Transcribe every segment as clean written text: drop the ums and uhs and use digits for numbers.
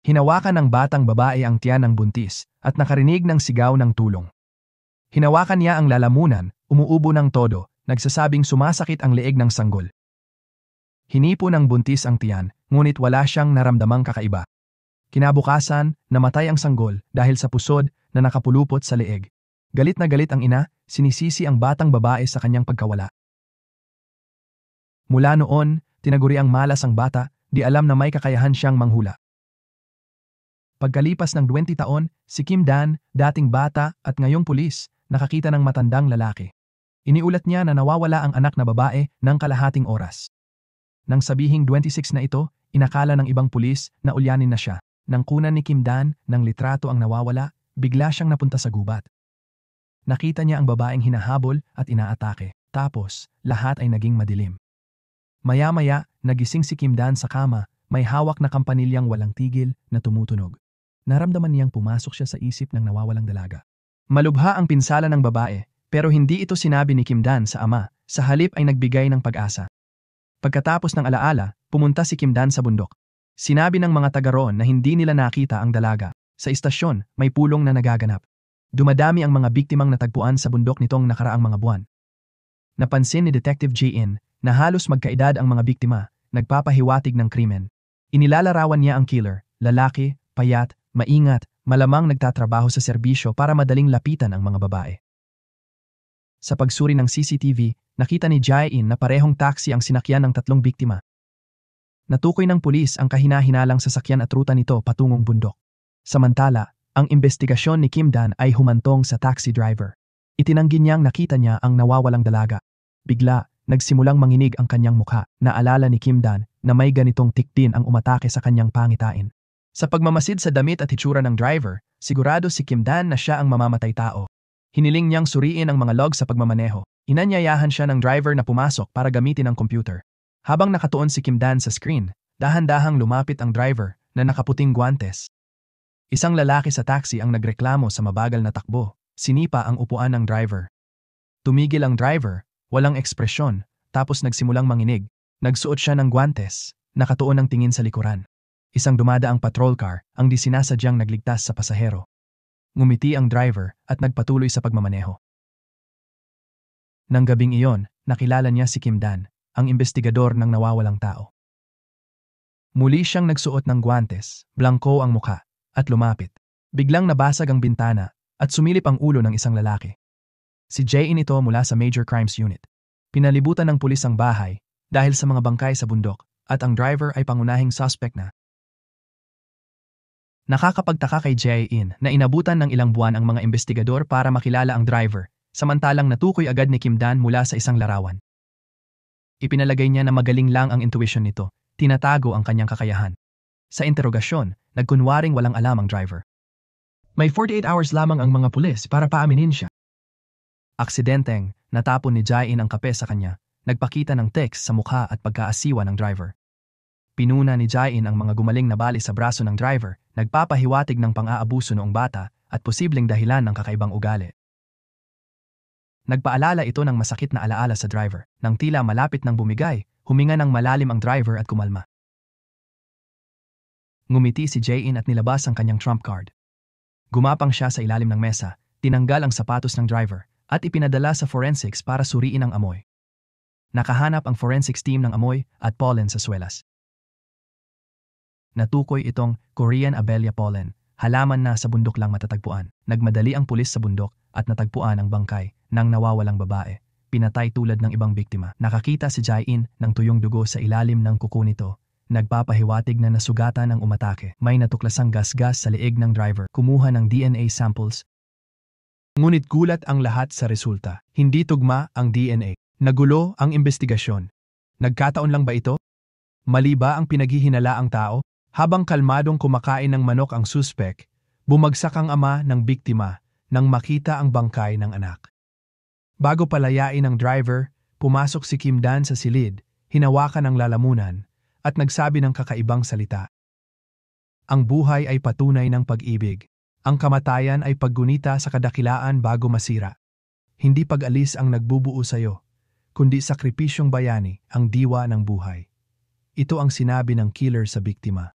Hinawakan ng batang babae ang tiyan ng buntis at nakarinig ng sigaw ng tulong. Hinawakan niya ang lalamunan, umuubo ng todo, nagsasabing sumasakit ang leeg ng sanggol. Hinipo ng buntis ang tiyan, ngunit wala siyang naramdamang kakaiba. Kinabukasan, namatay ang sanggol dahil sa pusod na nakapulupot sa leeg. Galit na galit ang ina, sinisisi ang batang babae sa kanyang pagkawala. Mula noon, tinaguriang malas ang bata, di alam na may kakayahan siyang manghula. Pagkalipas ng 20 taon, si Kim Dan, dating bata at ngayong pulis, nakakita ng matandang lalaki. Iniulat niya na nawawala ang anak na babae ng kalahating oras. Nang sabihing 26 na ito, inakala ng ibang pulis na ulyanin na siya. Nang kunan ni Kim Dan ng litrato ang nawawala, bigla siyang napunta sa gubat. Nakita niya ang babaeng hinahabol at inaatake. Tapos, lahat ay naging madilim. Maya-maya, nagising si Kim Dan sa kama, may hawak na kampanilyang walang tigil na tumutunog. Naramdaman niyang pumasok siya sa isip ng nawawalang dalaga. Malubha ang pinsala ng babae, pero hindi ito sinabi ni Kim Dan sa ama, sa halip ay nagbigay ng pag-asa. Pagkatapos ng alaala, pumunta si Kim Dan sa bundok. Sinabi ng mga taga roon na hindi nila nakita ang dalaga. Sa istasyon, may pulong na nagaganap. Dumadami ang mga biktimang natagpuan sa bundok nitong nakaraang mga buwan. Napansin ni Detective Ji-in na halos magkaedad ang mga biktima, nagpapahiwatig ng krimen. Inilalarawan niya ang killer, lalaki, payat, maingat, malamang nagtatrabaho sa serbisyo para madaling lapitan ang mga babae. Sa pagsuri ng CCTV, nakita ni Jae-in na parehong taxi ang sinakyan ng tatlong biktima. Natukoy ng pulis ang kahina-hinalang sasakyan at ruta nito patungong bundok. Samantala, ang investigasyon ni Kim Dan ay humantong sa taxi driver. Itinanggi niyang nakita niya ang nawawalang dalaga. Bigla, nagsimulang manginig ang kanyang mukha. Naalala ni Kim Dan na may ganitong tiktin ang umatake sa kanyang pangitain. Sa pagmamasid sa damit at hitsura ng driver, sigurado si Kim Dan na siya ang mamamatay tao. Hiniling niyang suriin ang mga log sa pagmamaneho. Inanyayahan siya ng driver na pumasok para gamitin ang computer. Habang nakatuon si Kim Dan sa screen, dahan-dahang lumapit ang driver na nakaputing guwantes. Isang lalaki sa taxi ang nagreklamo sa mabagal na takbo. Sinipa ang upuan ng driver. Tumigil ang driver, walang ekspresyon, tapos nagsimulang manginig. Nagsuot siya ng guwantes, nakatuon ang tingin sa likuran. Isang dumadaang patrol car ang di sinasadyang nagligtas sa pasahero. Ngumiti ang driver at nagpatuloy sa pagmamaneho. Nang gabing iyon, nakilala niya si Kim Dan, ang investigador ng nawawalang tao. Muli siyang nagsuot ng guwantes, blangko ang mukha, at lumapit. Biglang nabasag ang bintana at sumilip ang ulo ng isang lalaki. Si Jae-in ito mula sa Major Crimes Unit. Pinalibutan ng pulis ang bahay dahil sa mga bangkay sa bundok at ang driver ay pangunahing suspect na. Nakakapagtaka kay Jae-in na inabutan ng ilang buwan ang mga investigador para makilala ang driver, samantalang natukoy agad ni Kim Dan mula sa isang larawan. Ipinalagay niya na magaling lang ang intuition nito, tinatago ang kanyang kakayahan. Sa interogasyon, nagkunwaring walang alam ang driver. May 48 hours lamang ang mga pulis para paaminin siya. Aksidenteng, natapon ni Jae-in ang kape sa kanya, nagpakita ng text sa mukha at pagkaasiwa ng driver. Pinuna ni Jae-in ang mga gumaling na bali sa braso ng driver, nagpapahiwatig ng pang-aabuso noong bata at posibleng dahilan ng kakaibang ugali. Nagpaalala ito ng masakit na alaala sa driver. Nang tila malapit ng bumigay, huminga ng malalim ang driver at kumalma. Ngumiti si Jae-in at nilabas ang kanyang trump card. Gumapang siya sa ilalim ng mesa, tinanggal ang sapatos ng driver, at ipinadala sa forensics para suriin ang amoy. Nakahanap ang forensics team ng amoy at pollen sa swelas. Natukoy itong Korean Abelia pollen, halaman na sa bundok lang matatagpuan. Nagmadali ang pulis sa bundok at natagpuan ang bangkay ng nawawalang babae, pinatay tulad ng ibang biktima. Nakakita si Jae-in ng tuyong dugo sa ilalim ng kuko nito, nagpapahiwatig na nasugatan ang umatake. May natuklasang gasgas sa leeg ng driver, kumuha ng DNA samples. Ngunit gulat ang lahat sa resulta. Hindi tugma ang DNA. Nagulo ang investigasyon. Nagkataon lang ba ito? Mali ba ang pinaghihinala ang tao? Habang kalmadong kumakain ng manok ang suspek, bumagsak ang ama ng biktima nang makita ang bangkay ng anak. Bago palayain ang driver, pumasok si Kim Dan sa silid, hinawakan ang lalamunan, at nagsabi ng kakaibang salita. Ang buhay ay patunay ng pag-ibig. Ang kamatayan ay paggunita sa kadakilaan bago masira. Hindi pag-alis ang nagbubuo sa'yo, kundi sakripisyong bayani ang diwa ng buhay. Ito ang sinabi ng killer sa biktima.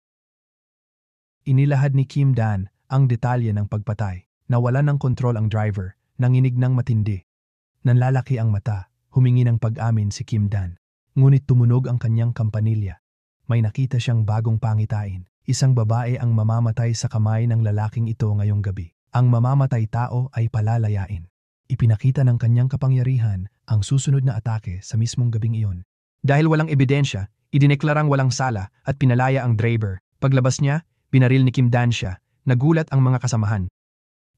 Inilahad ni Kim Dan ang detalye ng pagpatay. Nawalan ng kontrol ang driver, nanginig ng matindi. Nanlalaki ang mata, humingi ng pag-amin si Kim Dan. Ngunit tumunog ang kanyang kampanilya. May nakita siyang bagong pangitain. Isang babae ang mamamatay sa kamay ng lalaking ito ngayong gabi. Ang mamamatay tao ay palalayain. Ipinakita ng kanyang kapangyarihan ang susunod na atake sa mismong gabing iyon. Dahil walang ebidensya, idineklarang walang sala at pinalaya ang driver. Paglabas niya, binaril ni Kim Dan siya. Nagulat ang mga kasamahan.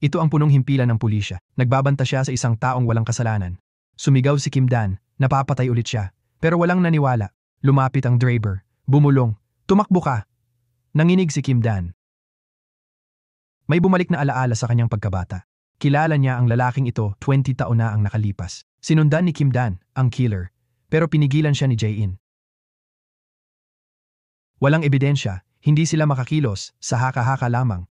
Ito ang punong himpilan ng pulisya. Nagbabanta siya sa isang taong walang kasalanan. Sumigaw si Kim Dan, napapatay ulit siya. Pero walang naniwala. Lumapit ang driver. Bumulong. Tumakbo ka! Nanginig si Kim Dan. May bumalik na alaala sa kanyang pagkabata. Kilala niya ang lalaking ito 20 taon na ang nakalipas. Sinundan ni Kim Dan, ang killer, pero pinigilan siya ni Jae-in. Walang ebidensya, hindi sila makakilos, sa haka-haka lamang.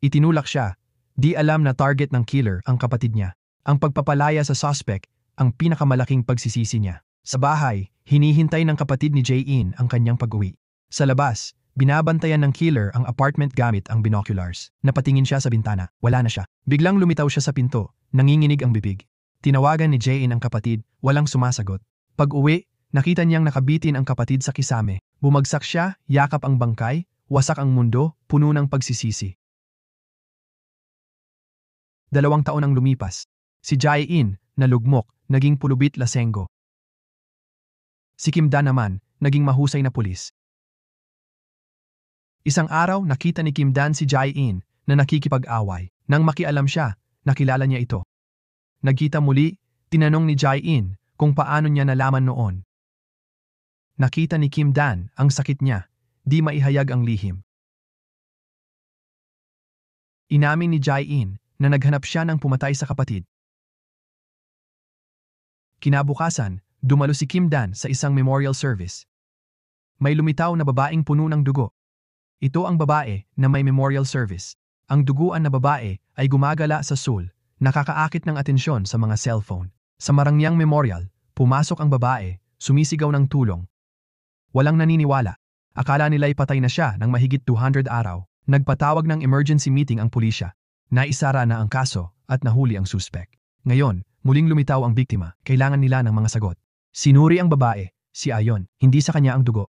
Itinulak siya, di alam na target ng killer ang kapatid niya. Ang pagpapalaya sa suspect, ang pinakamalaking pagsisisi niya. Sa bahay, hinihintay ng kapatid ni Jae-in ang kanyang pag-uwi. Sa labas, binabantayan ng killer ang apartment gamit ang binoculars. Napatingin siya sa bintana, wala na siya. Biglang lumitaw siya sa pinto, nanginginig ang bibig. Tinawagan ni Jae-in ang kapatid, walang sumasagot. Pag-uwi, nakita niyang nakabitin ang kapatid sa kisame. Bumagsak siya, yakap ang bangkay, wasak ang mundo, puno ng pagsisisi. 2 taon ang lumipas. Si Jae-in, nalugmok, naging pulubit lasenggo. Si Kim Dan naman, naging mahusay na pulis. Isang araw, nakita ni Kim Dan si Jae-in na nakikipag-away. Nang makialam siya, nakilala niya ito. Nagkita muli, tinanong ni Jae-in kung paano niya nalaman noon. Nakita ni Kim Dan ang sakit niya, di maihayag ang lihim. Inamin ni Jae-in na naghanap siya ng pumatay sa kapatid. Kinabukasan, dumalo si Kim Dan sa isang memorial service. May lumitaw na babaeng puno ng dugo. Ito ang babae na may memorial service. Ang duguan na babae ay gumagala sa Seoul, nakakaakit ng atensyon sa mga cellphone. Sa Marangyang Memorial, pumasok ang babae, sumisigaw ng tulong. Walang naniniwala. Akala nila'y patay na siya ng mahigit 200 araw. Nagpatawag ng emergency meeting ang pulisya. Naisara na ang kaso at nahuli ang suspect. Ngayon, muling lumitaw ang biktima. Kailangan nila ng mga sagot. Sinuri ang babae, si Ayon, hindi sa kanya ang dugo.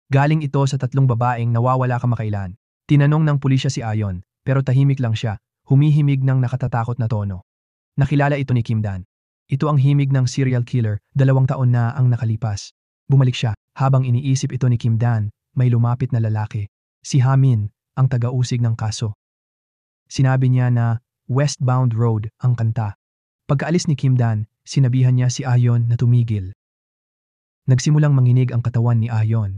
Galing ito sa 3 babaeng nawawala kamakailan. Tinanong ng pulisya si Ayon, pero tahimik lang siya, humihimig ng nakatatakot na tono. Nakilala ito ni Kim Dan. Ito ang himig ng serial killer, 2 taon na ang nakalipas. Bumalik siya, habang iniisip ito ni Kim Dan, may lumapit na lalaki. Si Hamin, ang taga-usig ng kaso. Sinabi niya na Westbound Road ang kanta. Pagkaalis ni Kim Dan, sinabihan niya si Ayon na tumigil. Nagsimulang manginig ang katawan ni Ayon.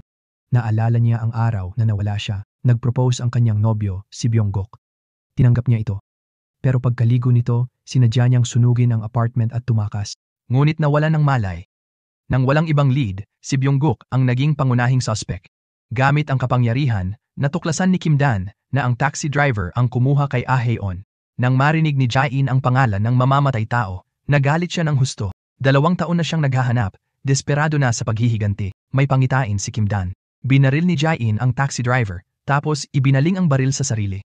Naalala niya ang araw na nawala siya. Nag-propose ang kanyang nobyo, si Byung-guk. Tinanggap niya ito. Pero pagkaligo nito, sinadya niyang sunugin ang apartment at tumakas. Ngunit nawala ng malay. Nang walang ibang lead, si Byung-guk ang naging pangunahing suspect. Gamit ang kapangyarihan, natuklasan ni Kim Dan na ang taxi driver ang kumuha kay Ah Hae-on. Nang marinig ni Jae-in ang pangalan ng mamamatay tao, nagalit siya ng husto. 2 taon na siyang naghahanap, desperado na sa paghihiganti. May pangitain si Kim Dan. Binaril ni Jae-in ang taxi driver, tapos ibinaling ang baril sa sarili.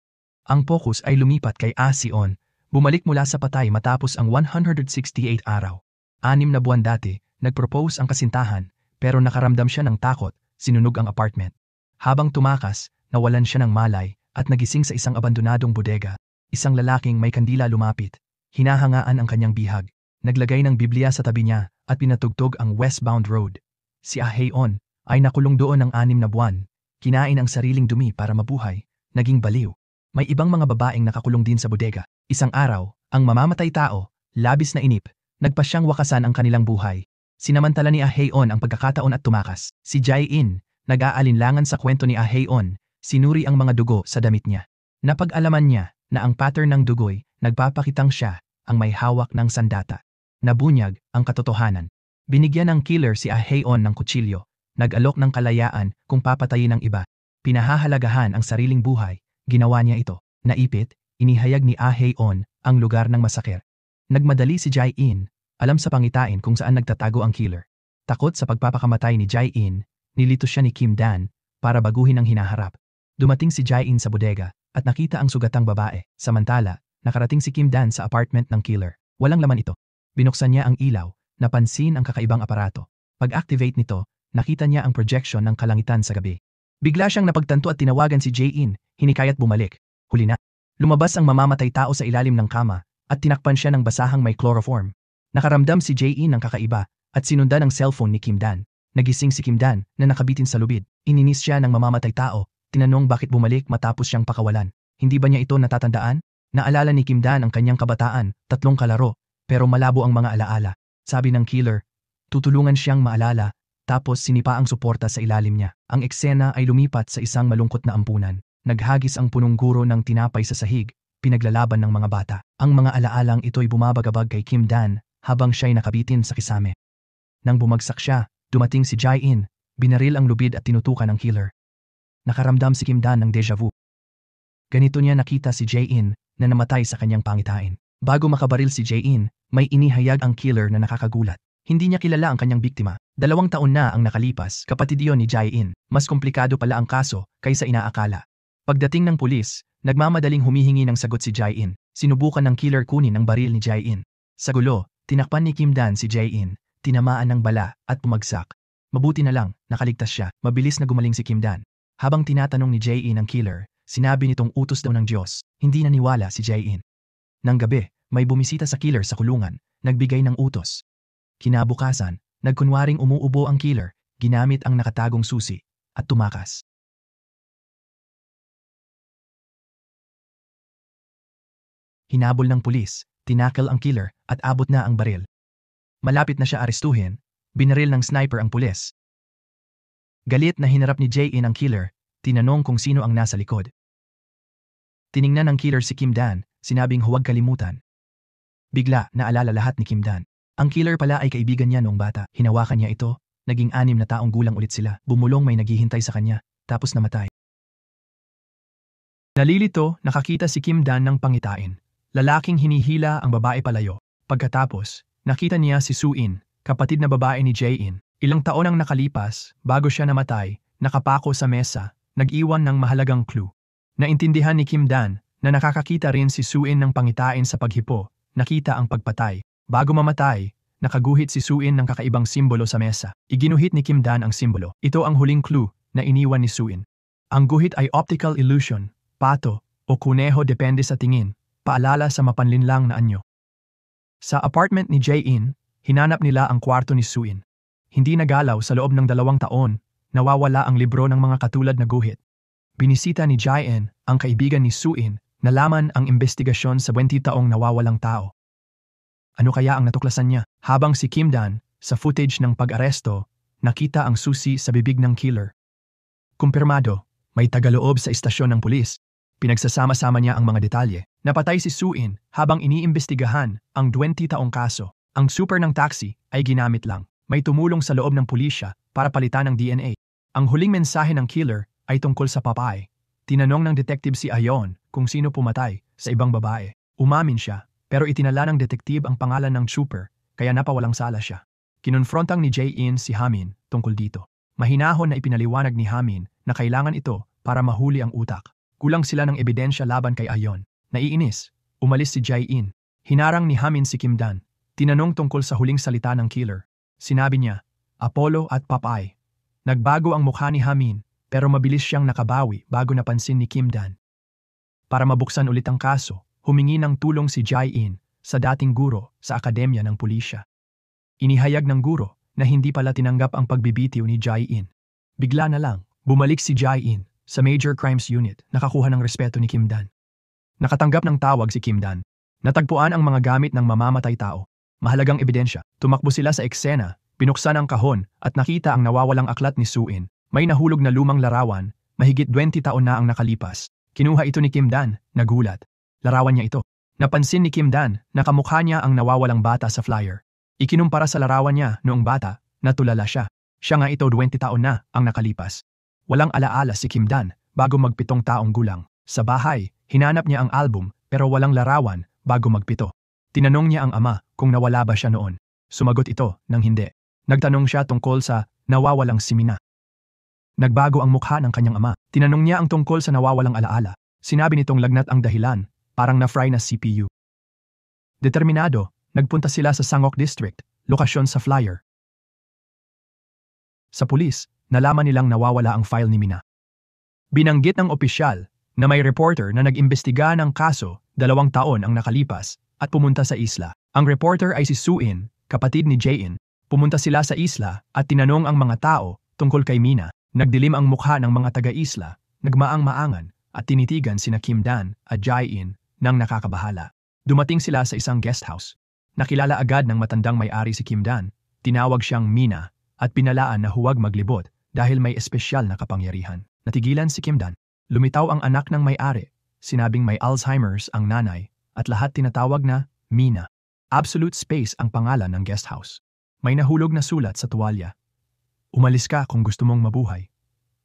Ang focus ay lumipat kay Ah Si-on, bumalik mula sa patay matapos ang 168 araw. 6 na buwan dati, nag-propose ang kasintahan, pero nakaramdam siya ng takot, sinunog ang apartment. Habang tumakas, nawalan siya ng malay at nagising sa isang abandonadong bodega. Isang lalaking may kandila lumapit. Hinahangaan ang kanyang bihag. Naglagay ng Biblia sa tabi niya at pinatugtog ang Westbound Road. Si Ah Hae-on ay nakulong doon ng 6 na buwan. Kinain ang sariling dumi para mabuhay. Naging baliw. May ibang mga babaeng nakakulong din sa bodega. Isang araw, ang mamamatay tao, labis na inip, nagpasyang wakasan ang kanilang buhay. Sinamantala ni Ah Hae-on ang pagkakataon at tumakas. Si Jae-in, nag-aalinlangan sa kwento ni Ah Hae-on, sinuri ang mga dugo sa damit niya. Napag-alaman niya na ang pattern ng dugo'y nagpapakitang siya ang may hawak ng sandata. Nabunyag ang katotohanan. Binigyan ng killer si Ah Hae-on ng kutsilyo. Nag-alok ng kalayaan kung papatayin ng iba. Pinahahalagahan ang sariling buhay. Ginawa niya ito. Naipit, inihayag ni Ah Hae-on ang lugar ng masakit. Nagmadali si Jae-in, alam sa pangitain kung saan nagtatago ang killer. Takot sa pagpapakamatay ni Jae-in, nilito siya ni Kim Dan para baguhin ang hinaharap. Dumating si Jae-in sa bodega at nakita ang sugatang babae. Samantala, nakarating si Kim Dan sa apartment ng killer. Walang laman ito. Binuksan niya ang ilaw, napansin ang kakaibang aparato. Pag-activate nito, nakita niya ang projection ng kalangitan sa gabi. Bigla siyang napagtanto at tinawagan si Jae-in, hinikayat bumalik. Huli na. Lumabas ang mamamatay tao sa ilalim ng kama at tinakpan siya ng basahang may chloroform. Nakaramdam si Jae-in ng kakaiba at sinundan ang cellphone ni Kim Dan. Nagising si Kim Dan na nakabitin sa lubid. Ininis siya ng mamamatay tao. Tinanong bakit bumalik matapos siyang pakawalan. Hindi ba niya ito natatandaan? Naalala ni Kim Dan ang kanyang kabataan, 3 kalaro, pero malabo ang mga alaala. Sabi ng killer, tutulungan siyang maalala, tapos sinipa ang suporta sa ilalim niya. Ang eksena ay lumipat sa isang malungkot na ampunan. Naghagis ang punong guro ng tinapay sa sahig, pinaglalaban ng mga bata. Ang mga alaalang ito'y bumabagabag kay Kim Dan habang siya'y nakabitin sa kisame. Nang bumagsak siya, dumating si Jae-in, binaril ang lubid at tinutukan ng killer. Nakaramdam si Kim Dan ng déjà vu. Ganito niya nakita si Jae-in na namatay sa kanyang pangitain. Bago makabaril si Jae-in, may inihayag ang killer na nakakagulat. Hindi niya kilala ang kanyang biktima. 2 taon na ang nakalipas, kapatid iyon ni Jae-in. Mas komplikado pala ang kaso kaysa inaakala. Pagdating ng pulis, nagmamadaling humihingi ng sagot si Jae-in. Sinubukan ng killer kunin ang baril ni Jae-in. Sa gulo, tinakpan ni Kim Dan si Jae-in, tinamaan ng bala at pumagsak. Mabuti na lang, nakaligtas siya. Mabilis na gumaling si Kim Dan. Habang tinatanong ni Jae-in ang killer, sinabi nitong utos daw ng Diyos. Hindi naniwala si Jae-in. Nang gabi, may bumisita sa killer sa kulungan, nagbigay ng utos. Kinabukasan, nagkunwaring umuubo ang killer, ginamit ang nakatagong susi, at tumakas. Hinabol ng pulis, tinakil ang killer at abot na ang baril. Malapit na siya arestuhin, binaril ng sniper ang pulis. Galit na hinarap ni Jae-in ang killer, tinanong kung sino ang nasa likod. Tiningnan ng killer si Kim Dan, sinabing huwag kalimutan. Bigla, naalala lahat ni Kim Dan. Ang killer pala ay kaibigan niya noong bata. Hinawakan niya ito, naging 6 na taong gulang ulit sila. Bumulong may naghihintay sa kanya, tapos namatay. Nalilito, nakakita si Kim Dan ng pangitain. Lalaking hinihila ang babae palayo. Pagkatapos, nakita niya si Soo-in, kapatid na babae ni Jae-in. Ilang taon ang nakalipas, bago siya namatay, nakapako sa mesa, nag-iwan ng mahalagang clue. Naintindihan ni Kim Dan na nakakakita rin si Soo-in ng pangitain sa paghipo, nakita ang pagpatay. Bago mamatay, nakaguhit si Soo-in ng kakaibang simbolo sa mesa. Iginuhit ni Kim Dan ang simbolo. Ito ang huling clue na iniwan ni Soo-in. Ang guhit ay optical illusion, pato, o kuneho depende sa tingin, paalala sa mapanlinlang na anyo. Sa apartment ni Jae-in, hinanap nila ang kwarto ni Soo-in. Hindi nagalaw sa loob ng 2 taon, nawawala ang libro ng mga katulad na guhit. Binisita ni Jae-in, ang kaibigan ni Soo-in, nalaman ang investigasyon sa 20 taong nawawalang tao. Ano kaya ang natuklasan niya? Habang si Kim Dan, sa footage ng pag-aresto, nakita ang susi sa bibig ng killer. Kumpirmado, may tagaloob sa istasyon ng pulis. Pinagsasama-sama niya ang mga detalye. Napatay si Soo-in habang iniimbestigahan ang 20 taong kaso. Ang super ng taxi ay ginamit lang. May tumulong sa loob ng pulisya para palitan ng DNA. Ang huling mensahe ng killer ay tungkol sa papay. Tinanong ng detective si Ayon kung sino pumatay sa ibang babae. Umamin siya, pero itinala ng detective ang pangalan ng super, kaya napawalang sala siya. Kinonfrontang ni Jae-in si Hamin tungkol dito. Mahinahon na ipinaliwanag ni Hamin na kailangan ito para mahuli ang utak. Kulang sila ng ebidensya laban kay Ayon. Naiinis, umalis si Jae-in. Hinarang ni Hamin si Kim Dan. Tinanong tungkol sa huling salita ng killer. Sinabi niya, Apollo at Popeye. Nagbago ang mukha ni Hamin, pero mabilis siyang nakabawi bago napansin ni Kim Dan. Para mabuksan ulit ang kaso, humingi ng tulong si Jae-in sa dating guro sa akademya ng pulisya. Inihayag ng guro na hindi pala tinanggap ang pagbibitiw ni Jae-in. Bigla na lang, bumalik si Jae-in sa Major Crimes Unit, nakakuha ng respeto ni Kim Dan. Nakatanggap ng tawag si Kim Dan. Natagpuan ang mga gamit ng mamamatay tao. Mahalagang ebidensya. Tumakbo sila sa eksena, binuksan ang kahon at nakita ang nawawalang aklat ni Soo-in. May nahulog na lumang larawan, mahigit 20 taon na ang nakalipas. Kinuha ito ni Kim Dan, nagulat. Larawan niya ito. Napansin ni Kim Dan na kamukha niya ang nawawalang bata sa flyer. Ikinumpara sa larawan niya noong bata, natulala siya. Siya nga ito 20 taon na ang nakalipas. Walang alaala si Kim Dan bago mag-7 taong gulang. Sa bahay, hinanap niya ang album pero walang larawan bago mag-7. Tinanong niya ang ama kung nawala ba siya noon. Sumagot ito ng hindi. Nagtanong siya tungkol sa nawawalang si Mina. Nagbago ang mukha ng kanyang ama. Tinanong niya ang tungkol sa nawawalang alaala. Sinabi nitong lagnat ang dahilan, parang na-fry na CPU. Determinado, nagpunta sila sa Sangok District, lokasyon sa flyer. Sa pulis, nalaman nilang nawawala ang file ni Mina. Binanggit ng opisyal na may reporter na nag-imbestiga ng kaso 2 taon ang nakalipas at pumunta sa isla. Ang reporter ay si Suin, kapatid ni Jae-in. Pumunta sila sa isla at tinanong ang mga tao tungkol kay Mina. Nagdilim ang mukha ng mga taga-isla, nagmaang-maangan at tinitigan sina Kim Dan at Jae-in nang nakakabahala. Dumating sila sa isang guest house. Nakilala agad ng matandang may-ari si Kim Dan, tinawag siyang Mina at pinalaan na huwag maglibot dahil may espesyal na kapangyarihan. Natigilan si Kim Dan. Lumitaw ang anak ng may-ari, sinabing may Alzheimer's ang nanay at lahat tinatawag na Mina. Absolute Space ang pangalan ng guest house. May nahulog na sulat sa tuwalya. Umalis ka kung gusto mong mabuhay.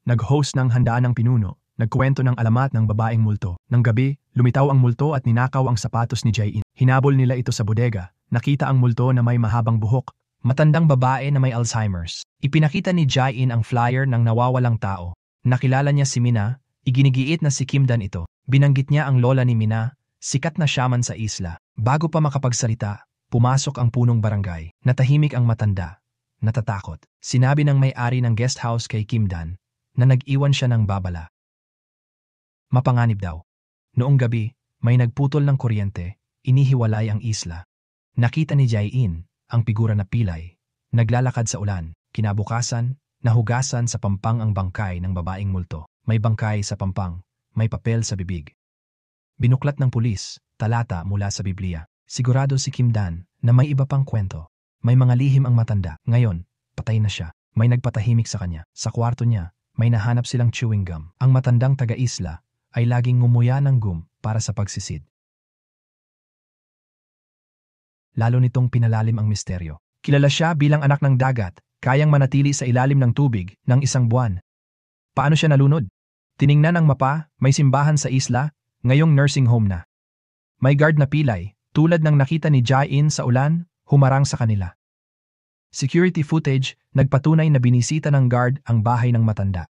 Nag-host ng handaan ng pinuno, nagkwento ng alamat ng babaeng multo. Nang gabi, lumitaw ang multo at ninakaw ang sapatos ni Jae-in. Hinabol nila ito sa bodega. Nakita ang multo na may mahabang buhok. Matandang babae na may Alzheimer's. Ipinakita ni Jae-in ang flyer ng nawawalang tao. Nakilala niya si Mina, iginigiit na si Kim Dan ito. Binanggit niya ang lola ni Mina, sikat na shaman sa isla. Bago pa makapagsalita, pumasok ang punong barangay. Natahimik ang matanda. Natatakot. Sinabi ng may-ari ng guest house kay Kim Dan na nag-iwan siya ng babala. Mapanganib daw. Noong gabi, may nagputol ng kuryente, inihiwalay ang isla. Nakita ni Jae-in ang figura na pilay, naglalakad sa ulan. Kinabukasan, nahugasan sa pampang ang bangkay ng babaeng multo. May bangkay sa pampang, may papel sa bibig. Binuklat ng pulis, talata mula sa Biblia. Sigurado si Kim Dan na may iba pang kwento. May mga lihim ang matanda. Ngayon, patay na siya. May nagpatahimik sa kanya. Sa kwarto niya, may nahanap silang chewing gum. Ang matandang taga-isla ay laging ngumuya ng gum para sa pagsisid. Lalo nitong pinalalim ang misteryo. Kilala siya bilang anak ng dagat, kayang manatili sa ilalim ng tubig ng 1 buwan. Paano siya nalunod? Tiningnan ang mapa, may simbahan sa isla, ngayong nursing home na. May guard na pilay, tulad ng nakita ni Jae-in sa ulan, humarang sa kanila. Security footage nagpatunay na binisita ng guard ang bahay ng matanda.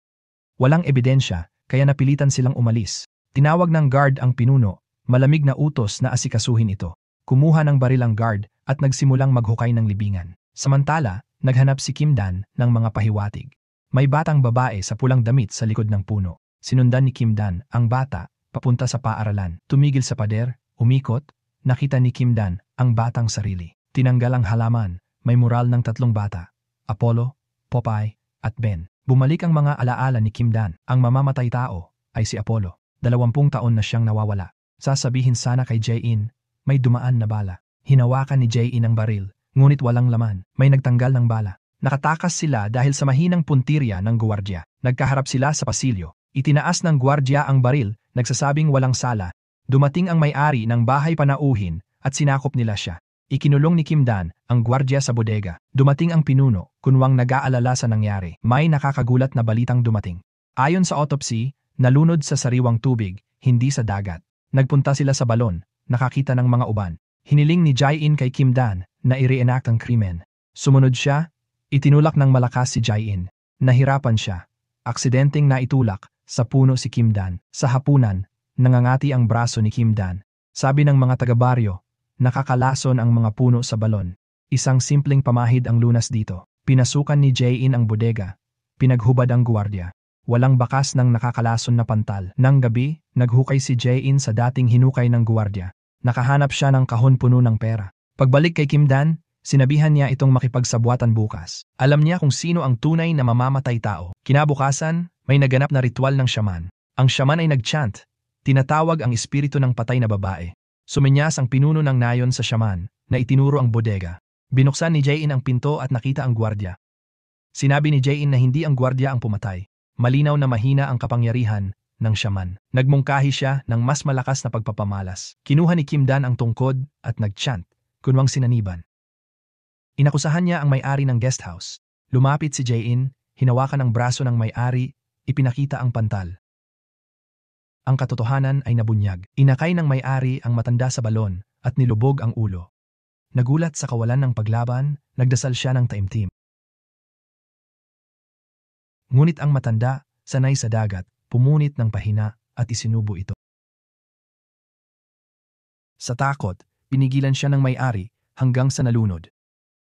Walang ebidensya, kaya napilitan silang umalis. Tinawag ng guard ang pinuno, malamig na utos na asikasuhin ito. Kumuha ng baril ang guard at nagsimulang maghukay ng libingan. Samantala, naghanap si Kim Dan ng mga pahiwatig. May batang babae sa pulang damit sa likod ng puno. Sinundan ni Kim Dan ang bata papunta sa paaralan. Tumigil sa pader, umikot, nakita ni Kim Dan ang batang sarili. Tinanggal ang halaman, may mural ng 3 bata, Apollo, Popeye, at Ben. Bumalik ang mga alaala ni Kim Dan. Ang mamamatay tao ay si Apollo. 20 taon na siyang nawawala. Sasabihin sana kay Jae-in, may dumaan na bala. Hinawakan ni Jae-in ang baril, ngunit walang laman. May nagtanggal ng bala. Nakatakas sila dahil sa mahinang puntirya ng guwardya. Nagkaharap sila sa pasilyo. Itinaas ng guwardya ang baril, nagsasabing walang sala. Dumating ang may-ari ng bahay panauhin at sinakop nila siya. Ikinulong ni Kim Dan ang gwardiya sa bodega. Dumating ang pinuno, kunwang nag-aalala sa nangyari. May nakakagulat na balitang dumating. Ayon sa autopsy, nalunod sa sariwang tubig, hindi sa dagat. Nagpunta sila sa balon, nakakita ng mga uban. Hiniling ni Jae-in kay Kim Dan na i-reenact ang krimen. Sumunod siya, itinulak ng malakas si Jae-in. Nahirapan siya. Aksidenteng naitulak sa puno si Kim Dan. Sa hapunan, nangangati ang braso ni Kim Dan. Sabi ng mga taga-baryo, nakakalason ang mga puno sa balon. Isang simpleng pamahid ang lunas dito. Pinasukan ni Jae-in ang bodega. Pinaghubad ang guwardya. Walang bakas ng nakakalason na pantal. Nang gabi, naghukay si Jae-in sa dating hinukay ng guwardya. Nakahanap siya ng kahon puno ng pera. Pagbalik kay Kim Dan, sinabihan niya itong makipagsabwatan bukas. Alam niya kung sino ang tunay na mamamatay tao. Kinabukasan, may naganap na ritual ng shaman. Ang shaman ay nag-chant. Tinatawag ang espiritu ng patay na babae. Suminyas ang pinuno ng nayon sa shaman na itinuro ang bodega. Binuksan ni Jae-in ang pinto at nakita ang gwardiya. Sinabi ni Jae-in na hindi ang gwardiya ang pumatay. Malinaw na mahina ang kapangyarihan ng shaman. Nagmungkahi siya ng mas malakas na pagpapamalas. Kinuha ni Kim Dan ang tungkod at nag-chant, kunwang sinaniban. Inakusahan niya ang may-ari ng guest house. Lumapit si Jae-in, hinawakan ang braso ng may-ari, ipinakita ang pantal. Ang katotohanan ay nabunyag. Inakay ng may-ari ang matanda sa balon at nilubog ang ulo. Nagulat sa kawalan ng paglaban, nagdasal siya ng taimtim. Ngunit ang matanda, sanay sa dagat, pumunit ng pahina at isinubo ito. Sa takot, pinigilan siya ng may-ari hanggang sa nalunod.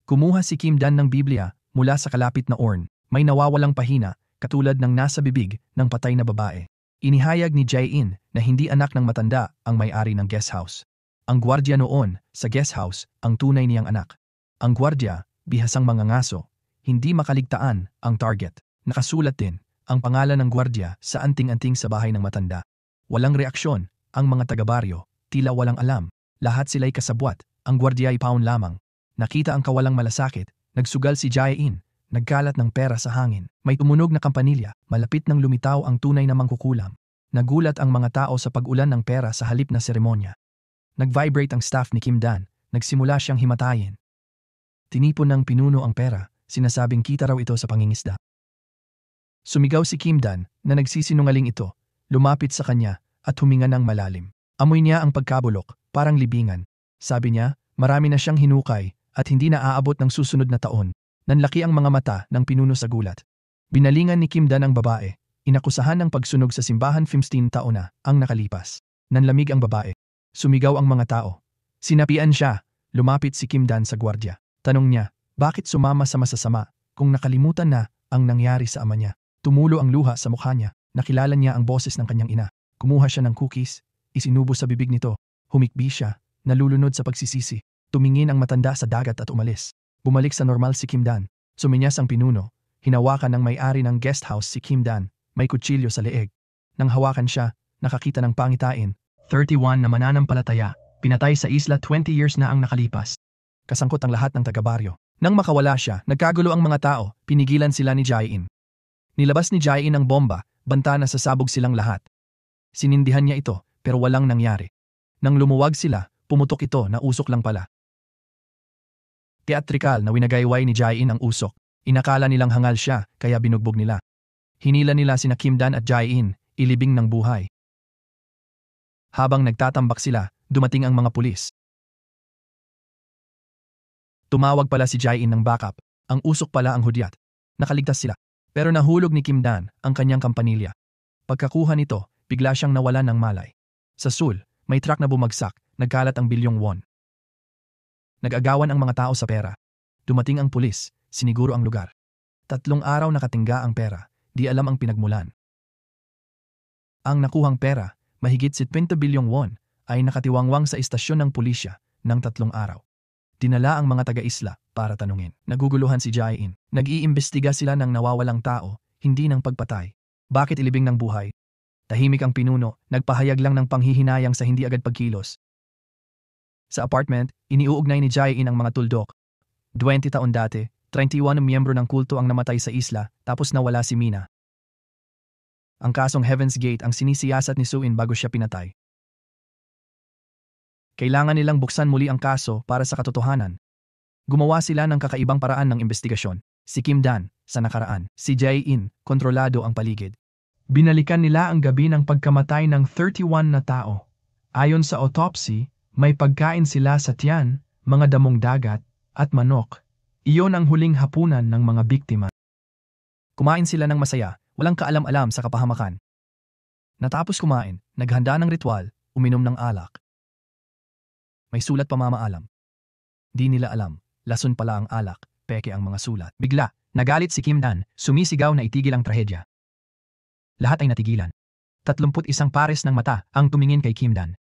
Kumuha si Kim Dan ng Biblia mula sa kalapit na urn. May nawawalang pahina katulad ng nasa bibig ng patay na babae. Inihayag ni Jae-in na hindi anak ng matanda ang may-ari ng guest house. Ang gwardya noon sa guest house ang tunay niyang anak. Ang gwardya, bihasang mga ngaso, hindi makaligtaan ang target. Nakasulat din ang pangalan ng gwardya sa anting-anting sa bahay ng matanda. Walang reaksyon ang mga taga-baryo, tila walang alam. Lahat sila'y kasabwat, ang gwardya ay paon lamang. Nakita ang kawalang malasakit, nagsugal si Jae-in, nagkalat ng pera sa hangin. May tumunog na kampanilya, malapit nang lumitaw ang tunay na mangkukulam. Nagulat ang mga tao sa pag-ulan ng pera sa halip na seremonya. Nag-vibrate ang staff ni Kim Dan, nagsimula siyang himatayin. Tinipon ng pinuno ang pera, sinasabing kita raw ito sa pangingisda. Sumigaw si Kim Dan na nagsisinungaling ito, lumapit sa kanya at huminga ng malalim. Amoy niya ang pagkabulok, parang libingan. Sabi niya, marami na siyang hinukay at hindi na aabot ng susunod na taon. Nanlaki ang mga mata ng pinuno sa gulat. Binalingan ni Kim Dan ang babae. Inakusahan ng pagsunog sa simbahan 15 taon na ang nakalipas. Nanlamig ang babae. Sumigaw ang mga tao. Sinapian siya. Lumapit si Kim Dan sa gwardya. Tanong niya, bakit sumama sa masasama kung nakalimutan na ang nangyari sa ama niya? Tumulo ang luha sa mukha niya. Nakilala niya ang boses ng kanyang ina. Kumuha siya ng cookies. Isinubo sa bibig nito. Humikbi siya. Nalulunod sa pagsisisi. Tumingin ang matanda sa dagat at umalis. Bumalik sa normal si Kim Dan. Suminyas ang pinuno. Hinawakan ng may-ari ng guest house si Kim Dan. May kutsilyo sa leeg. Nang hawakan siya, nakakita ng pangitain. 31 na mananampalataya. Pinatay sa isla 20 years na ang nakalipas. Kasangkot ang lahat ng taga-baryo. Nang makawala siya, nagkagulo ang mga tao. Pinigilan sila ni Jae-in. Nilabas ni Jae-in ang bomba. Banta na sasabog silang lahat. Sinindihan niya ito, pero walang nangyari. Nang lumuwag sila, pumutok ito na usok lang pala. Teatrikal na winagayway ni Jae-in ang usok. Inakala nilang hangal siya, kaya binugbog nila. Hinila nila sina Kim Dan at Jae-in, ilibing ng buhay. Habang nagtatambak sila, dumating ang mga pulis. Tumawag pala si Jae-in ng backup. Ang usok pala ang hudyat. Nakaligtas sila. Pero nahulog ni Kim Dan ang kanyang kampanilya. Pagkakuha nito, bigla siyang nawalan ng malay. Sa Seoul, may truck na bumagsak, nagkalat ang bilyong won. Nag-agawan ang mga tao sa pera. Dumating ang pulis, siniguro ang lugar. 3 araw nakatingga ang pera, di alam ang pinagmulan. Ang nakuhang pera, mahigit 70 bilyong won, ay nakatiwangwang sa istasyon ng pulisya ng 3 araw. Dinala ang mga taga-isla para tanungin. Naguguluhan si Jae-in. Nag-iimbestiga sila ng nawawalang tao, hindi ng pagpatay. Bakit ilibing ng buhay? Tahimik ang pinuno, nagpahayag lang ng panghihinayang sa hindi agad pagkilos. Sa apartment, iniuugnay ni Jae-in ang mga tuldok. 20 taon dati, 31 miyembro ng kulto ang namatay sa isla, tapos nawala si Mina. Ang kasong Heaven's Gate ang sinisiyasat ni Soo-in bago siya pinatay. Kailangan nilang buksan muli ang kaso para sa katotohanan. Gumawa sila ng kakaibang paraan ng investigasyon. Si Kim Dan, sa nakaraan. Si Jae-in, kontrolado ang paligid. Binalikan nila ang gabi ng pagkamatay ng 31 na tao. Ayon sa autopsy, may pagkain sila sa tiyan, mga damong dagat, at manok. Iyon ang huling hapunan ng mga biktima. Kumain sila ng masaya, walang kaalam-alam sa kapahamakan. Natapos kumain, naghanda ng ritual, uminom ng alak. May sulat pa mamaalam. Di nila alam, lason pala ang alak, peke ang mga sulat. Bigla, nagalit si Kim Dan, sumisigaw na itigil ang trahedya. Lahat ay natigilan. 31 pares ng mata ang tumingin kay Kim Dan.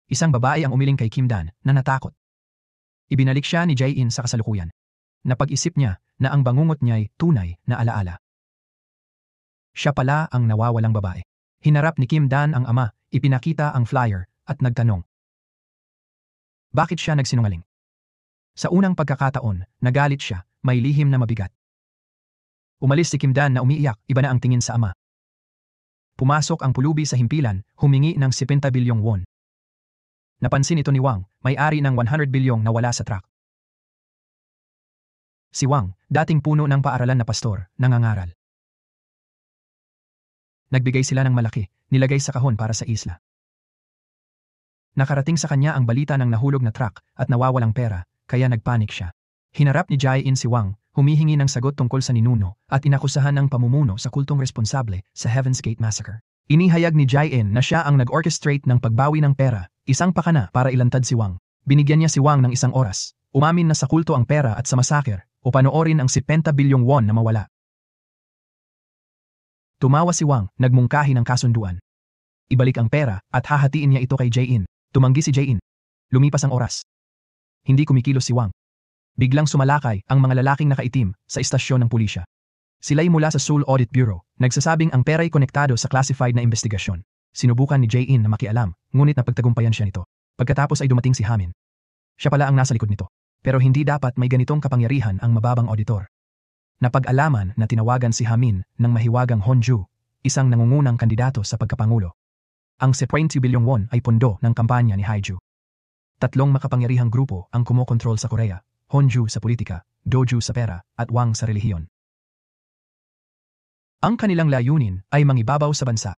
Isang babae ang umiling kay Kim Dan na natakot. Ibinalik siya ni Jae-in sa kasalukuyan. Napag-isip niya na ang bangungot niya'y tunay na alaala. Siya pala ang nawawalang babae. Hinarap ni Kim Dan ang ama, ipinakita ang flyer, at nagtanong. Bakit siya nagsinungaling? Sa unang pagkakataon, nagalit siya, may lihim na mabigat. Umalis si Kim Dan na umiiyak, iba na ang tingin sa ama. Pumasok ang pulubi sa himpilan, humingi ng 70 bilyong won. Napansin ito ni Wang, may-ari ng 100 bilyong na wala sa truck. Si Wang, dating puno ng paaralan na pastor, nangangaral. Nagbigay sila ng malaki, nilagay sa kahon para sa isla. Nakarating sa kanya ang balita ng nahulog na truck at nawawalang pera, kaya nagpanik siya. Hinarap ni Jae-in si Wang, humihingi ng sagot tungkol sa ninuno at inakusahan ng pamumuno sa kultong responsable sa Heaven's Gate Massacre. Inihayag ni Jae-in na siya ang nag-orchestrate ng pagbawi ng pera, isang pakana para ilantad si Wang. Binigyan niya si Wang ng isang oras. Umamin na sa kulto ang pera at sa massacre o panoorin ang 70 bilyong won na mawala. Tumawa si Wang, nagmungkahi ng kasunduan. Ibalik ang pera at hahatiin niya ito kay Jae-in. Tumanggi si Jae-in. Lumipas ang oras. Hindi kumikilos si Wang. Biglang sumalakay ang mga lalaking nakaitim sa istasyon ng pulisya. Sila'y mula sa Seoul Audit Bureau, nagsasabing ang pera'y konektado sa classified na investigasyon. Sinubukan ni Jae-in na makialam, ngunit napagtagumpayan siya nito. Pagkatapos ay dumating si Hamin. Siya pala ang nasa likod nito. Pero hindi dapat may ganitong kapangyarihan ang mababang auditor. Napag-alaman na tinawagan si Hamin ng mahiwagang Honju, isang nangungunang kandidato sa pagkapangulo. Ang 70 bilyong won ay pondo ng kampanya ni Haiju. Tatlong makapangyarihang grupo ang kumokontrol sa Korea. Honju sa politika, Doju sa pera, at Wang sa relihiyon. Ang kanilang layunin ay mangibabaw sa bansa.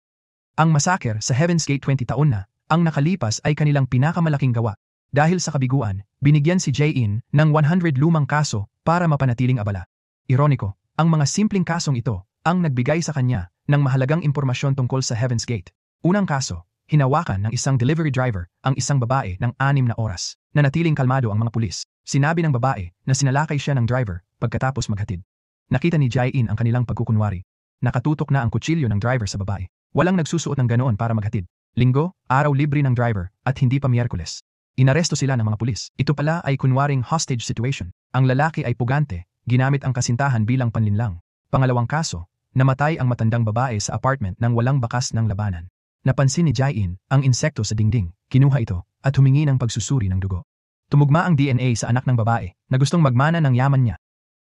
Ang massacre sa Heaven's Gate 20 taon na, ang nakalipas ay kanilang pinakamalaking gawa. Dahil sa kabiguan, binigyan si Jae-in ng 100 lumang kaso para mapanatiling abala. Ironiko, ang mga simpleng kasong ito ang nagbigay sa kanya ng mahalagang impormasyon tungkol sa Heaven's Gate. Unang kaso, hinawakan ng isang delivery driver ang isang babae ng 6 na oras. Nanatiling kalmado ang mga pulis. Sinabi ng babae na sinalakay siya ng driver pagkatapos maghatid. Nakita ni Jae-in ang kanilang pagkukunwari. Nakatutok na ang kutsilyo ng driver sa babae. Walang nagsusuot ng ganoon para maghatid. Linggo, araw libre ng driver at hindi pa Miyerkules. Inaresto sila ng mga pulis. Ito pala ay kunwaring hostage situation. Ang lalaki ay pugante, ginamit ang kasintahan bilang panlinlang. Pangalawang kaso, namatay ang matandang babae sa apartment nang walang bakas ng labanan. Napansin ni Jae-in ang insekto sa dingding, kinuha ito at humingi ng pagsusuri ng dugo. Tumugma ang DNA sa anak ng babae na gustong magmana ng yaman niya.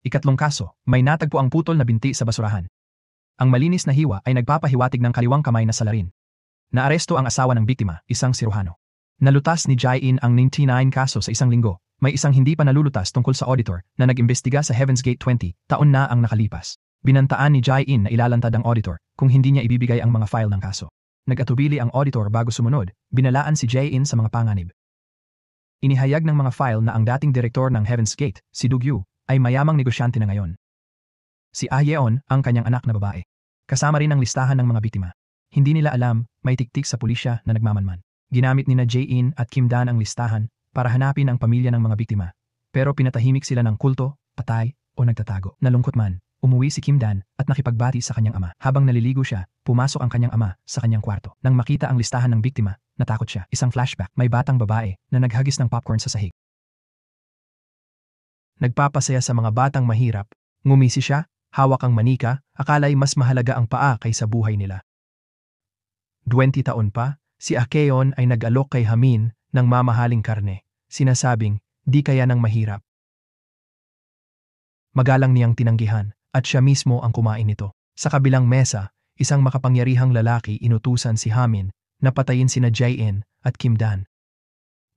Ikatlong kaso, may natagpo ang putol na binti sa basurahan. Ang malinis na hiwa ay nagpapahiwatig ng kaliwang kamay na salarin. Naaresto ang asawa ng biktima, isang siruhano. Nalutas ni Jae-in ang 99 kaso sa isang linggo. May isang hindi pa nalulutas tungkol sa auditor na nag-imbestiga sa Heaven's Gate 20 taon na ang nakalipas. Binantaan ni Jae-in na ilalantad ang auditor kung hindi niya ibibigay ang mga file ng kaso. Nag-atubili ang auditor bago sumunod, binalaan si Jae-in sa mga panganib. Inihayag ng mga file na ang dating direktor ng Heaven's Gate, si Dugyu, ay mayamang negosyante na ngayon. Si Ah Yeon ang kanyang anak na babae. Kasama rin ang listahan ng mga biktima. Hindi nila alam, may tiktik sa pulisya na nagmamanman. Ginamit ni Jae-in at Kim Dan ang listahan para hanapin ang pamilya ng mga biktima. Pero pinatahimik sila ng kulto, patay, o nagtatago. Nalungkot man, umuwi si Kim Dan at nakipagbati sa kanyang ama. Habang naliligo siya, pumasok ang kanyang ama sa kanyang kwarto. Nang makita ang listahan ng biktima, natakot siya. Isang flashback, may batang babae na naghagis ng popcorn sa sahig. Nagpapasaya sa mga batang mahirap, ngumisi siya, hawak ang manika, akala'y mas mahalaga ang paa kaysa buhay nila. 20 taon pa, si Ah Yeon ay nag-alok kay Hamin ng mamahaling karne, sinasabing, di kaya ng mahirap. Magalang niyang tinanggihan at siya mismo ang kumain nito. Sa kabilang mesa, isang makapangyarihang lalaki inutusan si Hamin na patayin sina Jae-in at Kim Dan.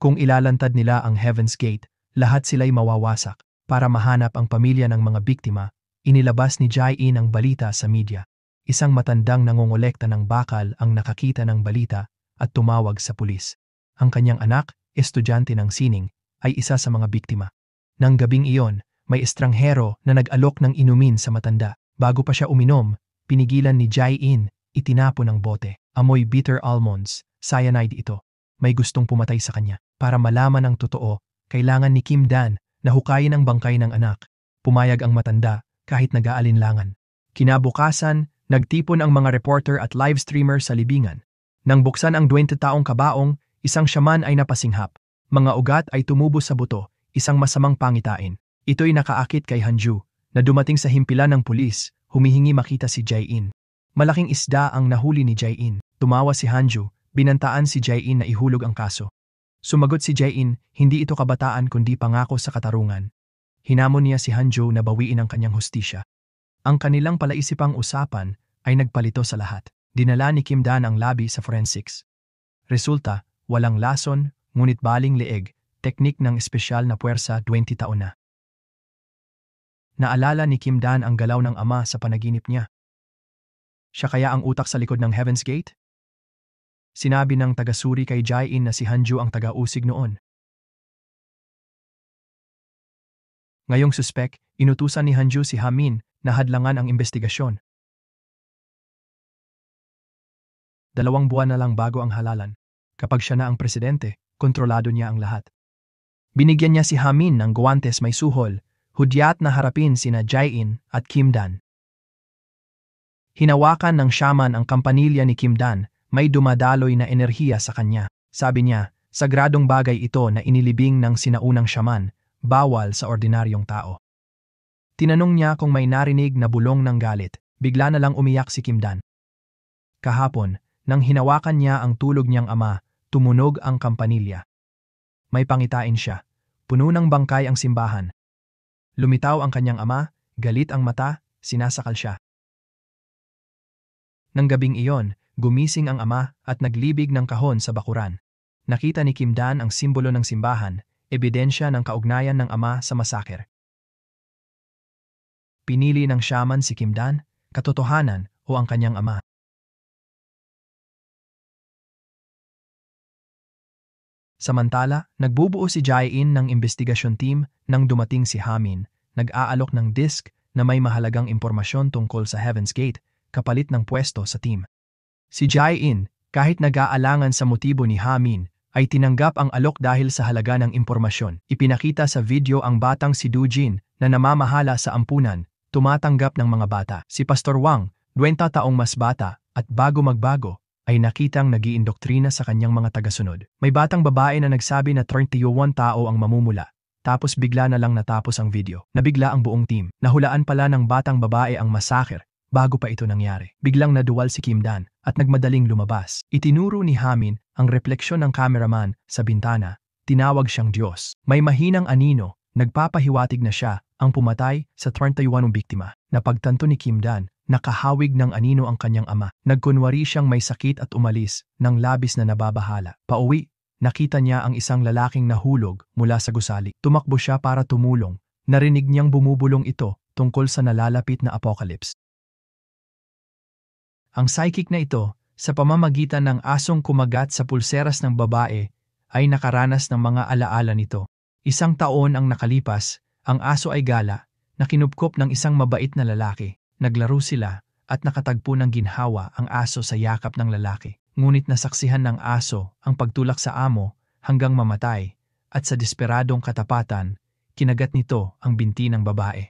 Kung ilalantad nila ang Heaven's Gate, lahat sila'y mawawasak. Para mahanap ang pamilya ng mga biktima, inilabas ni Jae-in ang balita sa media. Isang matandang nangongolekta ng bakal ang nakakita ng balita at tumawag sa pulis. Ang kanyang anak, estudyante ng sining, ay isa sa mga biktima. Nang gabing iyon, may estranghero na nag-alok ng inumin sa matanda. Bago pa siya uminom, pinigilan ni Jae-in, itinapon ng bote. Amoy bitter almonds, cyanide ito. May gustong pumatay sa kanya. Para malaman ang totoo, kailangan ni Kim Dan na hukayin ang bangkay ng anak. Pumayag ang matanda kahit nag-aalinlangan. Kinabukasan, nagtipon ang mga reporter at live streamer sa libingan. Nang buksan ang 20 taong kabaong, isang shaman ay napasinghap. Mga ugat ay tumubo sa buto, isang masamang pangitain. Ito'y nakaakit kay Hanju, na dumating sa himpilan ng pulis, humihingi makita si Jae-in. Malaking isda ang nahuli ni Jae-in. Tumawa si Hanju, binantaan si Jae-in na ihulog ang kaso. Sumagot si Jae-in, hindi ito kabataan kundi pangako sa katarungan. Hinamon niya si Hanju na bawiin ang kanyang hustisya. Ang kanilang palaisipang usapan ay nagpalito sa lahat. Dinala ni Kim Dan ang labi sa forensics. Resulta, walang lason, ngunit baling leeg, teknik ng espesyal na puwersa 20 taon na. Naalala ni Kim Dan ang galaw ng ama sa panaginip niya. Siya kaya ang utak sa likod ng Heaven's Gate? Sinabi ng taga-suri kay Jae-in na si Hanju ang taga-usig noon. Ngayong suspek, inutusan ni Hanju si Hamin na hadlangan ang investigasyon. 2 buwan na lang bago ang halalan. Kapag siya na ang presidente, kontrolado niya ang lahat. Binigyan niya si Hamin ng guwantes may suhol, hudyat na harapin sina Jae-in at Kim Dan. Hinawakan ng shaman ang kampanilya ni Kim Dan, may dumadaloy na enerhiya sa kanya. Sabi niya, sagradong bagay ito na inilibing ng sinaunang shaman, bawal sa ordinaryong tao. Tinanong niya kung may narinig na bulong ng galit, bigla na lang umiyak si Kim Dan. Kahapon, nang hinawakan niya ang tulog niyang ama, tumunog ang kampanilya. May pangitain siya, puno ng bangkay ang simbahan. Lumitaw ang kanyang ama, galit ang mata, sinasakal siya. Nang gabing iyon, gumising ang ama at naglibig ng kahon sa bakuran. Nakita ni Kim Dan ang simbolo ng simbahan, ebidensya ng kaugnayan ng ama sa masaker. Pinili ng shaman si Kim Dan, katotohanan o ang kanyang ama. Samantala, nagbubuo si Jae-in ng investigasyon team nang dumating si Hamin, nag-aalok ng disk na may mahalagang impormasyon tungkol sa Heaven's Gate, kapalit ng pwesto sa team. Si Jae-in, kahit nag-aalangan sa motibo ni Hamin, ay tinanggap ang alok dahil sa halaga ng impormasyon. Ipinakita sa video ang batang si Dujin na namamahala sa ampunan, tumatanggap ng mga bata. Si Pastor Wang, 20 taong mas bata, at bago magbago, ay nakitang nag-iindoktrina sa kanyang mga tagasunod. May batang babae na nagsabi na 31 tao ang mamumula, tapos bigla na lang natapos ang video. Nabigla ang buong team. Nahulaan pala ng batang babae ang massacre bago pa ito nangyari. Biglang naduwal si Kim Dan at nagmadaling lumabas. Itinuro ni Hamin ang refleksyon ng cameraman sa bintana. Tinawag siyang Diyos. May mahinang anino, nagpapahiwatig na siya ang pumatay sa 31 biktima. Napagtanto ni Kim Dan, nakahawig ng anino ang kanyang ama. Nagkunwari siyang may sakit at umalis, nang labis na nababahala. Pauwi, nakita niya ang isang lalaking nahulog mula sa gusali. Tumakbo siya para tumulong. Narinig niyang bumubulong ito tungkol sa nalalapit na apocalypse. Ang psychic na ito, sa pamamagitan ng asong kumagat sa pulseras ng babae, ay nakaranas ng mga alaala nito. 1 taon ang nakalipas, ang aso ay gala, na kinupkop ng isang mabait na lalaki. Naglaro sila at nakatagpo ng ginhawa ang aso sa yakap ng lalaki. Ngunit nasaksihan ng aso ang pagtulak sa amo hanggang mamatay at sa desperadong katapatan, kinagat nito ang binti ng babae.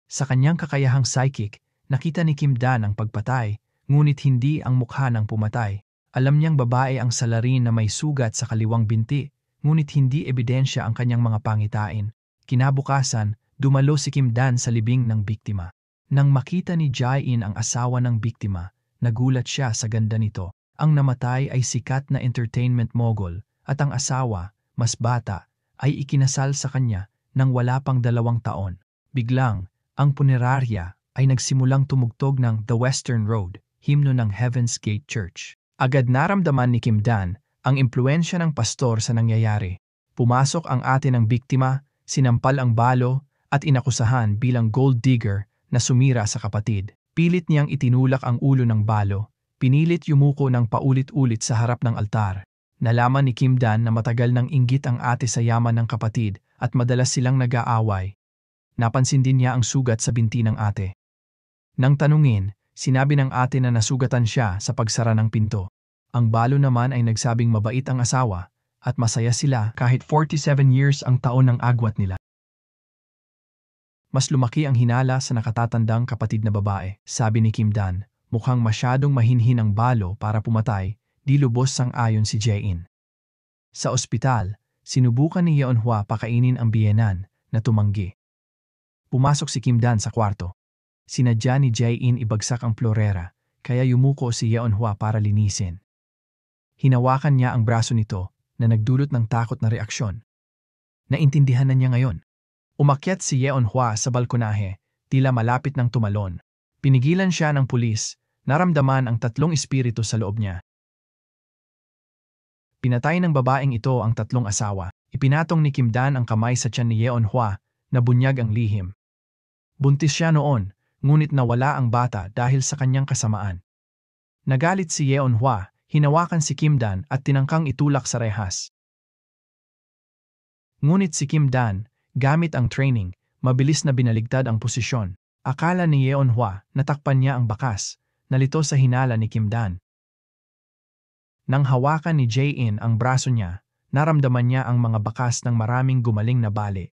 Sa kanyang kakayahang psychic, nakita ni Kim Dan ang pagpatay, ngunit hindi ang mukha ng pumatay. Alam niyang babae ang salarin na may sugat sa kaliwang binti, ngunit hindi ebidensya ang kanyang mga pangitain. Kinabukasan, dumalo si Kim Dan sa libing ng biktima. Nang makita ni Jae-in ang asawa ng biktima, nagulat siya sa ganda nito. Ang namatay ay sikat na entertainment mogul at ang asawa, mas bata, ay ikinasal sa kanya nang wala pang 2 taon. Biglang, ang punerarya ay nagsimulang tumugtog ng The Western Road, himno ng Heaven's Gate Church. Agad naramdaman ni Kim Dan ang impluensya ng pastor sa nangyayari. Pumasok ang ate ng biktima, sinampal ang balo at inakusahan bilang gold digger na sumira sa kapatid. Pilit niyang itinulak ang ulo ng balo, pinilit yumuko ng paulit-ulit sa harap ng altar. Nalaman ni Kim Dan na matagal nang inggit ang ate sa yaman ng kapatid at madalas silang nag-aaway. Napansin din niya ang sugat sa binti ng ate. Nang tanungin, sinabi ng ate na nasugatan siya sa pagsara ng pinto. Ang balo naman ay nagsabing mabait ang asawa at masaya sila kahit 47 years ang taon ng agwat nila. Mas lumaki ang hinala sa nakatatandang kapatid na babae. Sabi ni Kim Dan, mukhang masyadong mahinhin ang balo para pumatay, di lubos sang-ayon si Jae-in. Sa ospital, sinubukan ni Yeonhwa pakainin ang biyenan na tumanggi. Pumasok si Kim Dan sa kwarto. Sinadya ni Jae-in ibagsak ang florera, kaya yumuko si Yeonhwa para linisin. Hinawakan niya ang braso nito na nagdulot ng takot na reaksyon. Naintindihan na niya ngayon. Umakyat si Yeonhwa sa balkonahe, tila malapit ng tumalon. Pinigilan siya ng pulis, naramdaman ang 3 espiritu sa loob niya. Pinatay ng babaeng ito ang 3 asawa. Ipinatong ni Kim Dan ang kamay sa tiyan ni Yeonhwa na bunyag ang lihim. Buntis siya noon, ngunit nawala ang bata dahil sa kanyang kasamaan. Nagalit si Yeonhwa, hinawakan si Kim Dan at tinangkang itulak sa rehas. Ngunit si Kim Dan, gamit ang training, Mabilis na binaligtad ang posisyon. Akala ni Yeonhwa natakpan niya ang bakas, nalito sa hinala ni Kim Dan. Nang hawakan ni Jae-in ang braso niya, naramdaman niya ang mga bakas ng maraming gumaling na bali.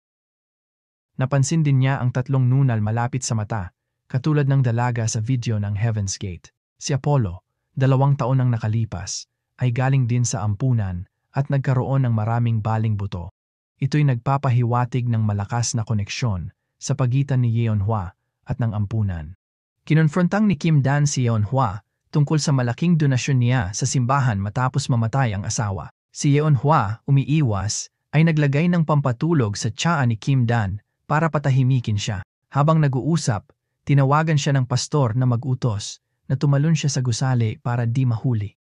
Napansin din niya ang tatlong nunal malapit sa mata, katulad ng dalaga sa video ng Heaven's Gate. Si Apollo, 2 taon nang nakalipas, ay galing din sa ampunan at nagkaroon ng maraming baling buto. Ito'y nagpapahiwatig ng malakas na koneksyon sa pagitan ni Yeonhwa at ng ampunan. Kinonfrontang ni Kim Dan si Yeonhwa tungkol sa malaking donasyon niya sa simbahan matapos mamatay ang asawa. Si Yeonhwa, umiiwas, ay naglagay ng pampatulog sa tsaa ni Kim Dan para patahimikin siya. Habang nag-uusap, tinawagan siya ng pastor na mag-utos na tumalon siya sa gusali para di mahuli.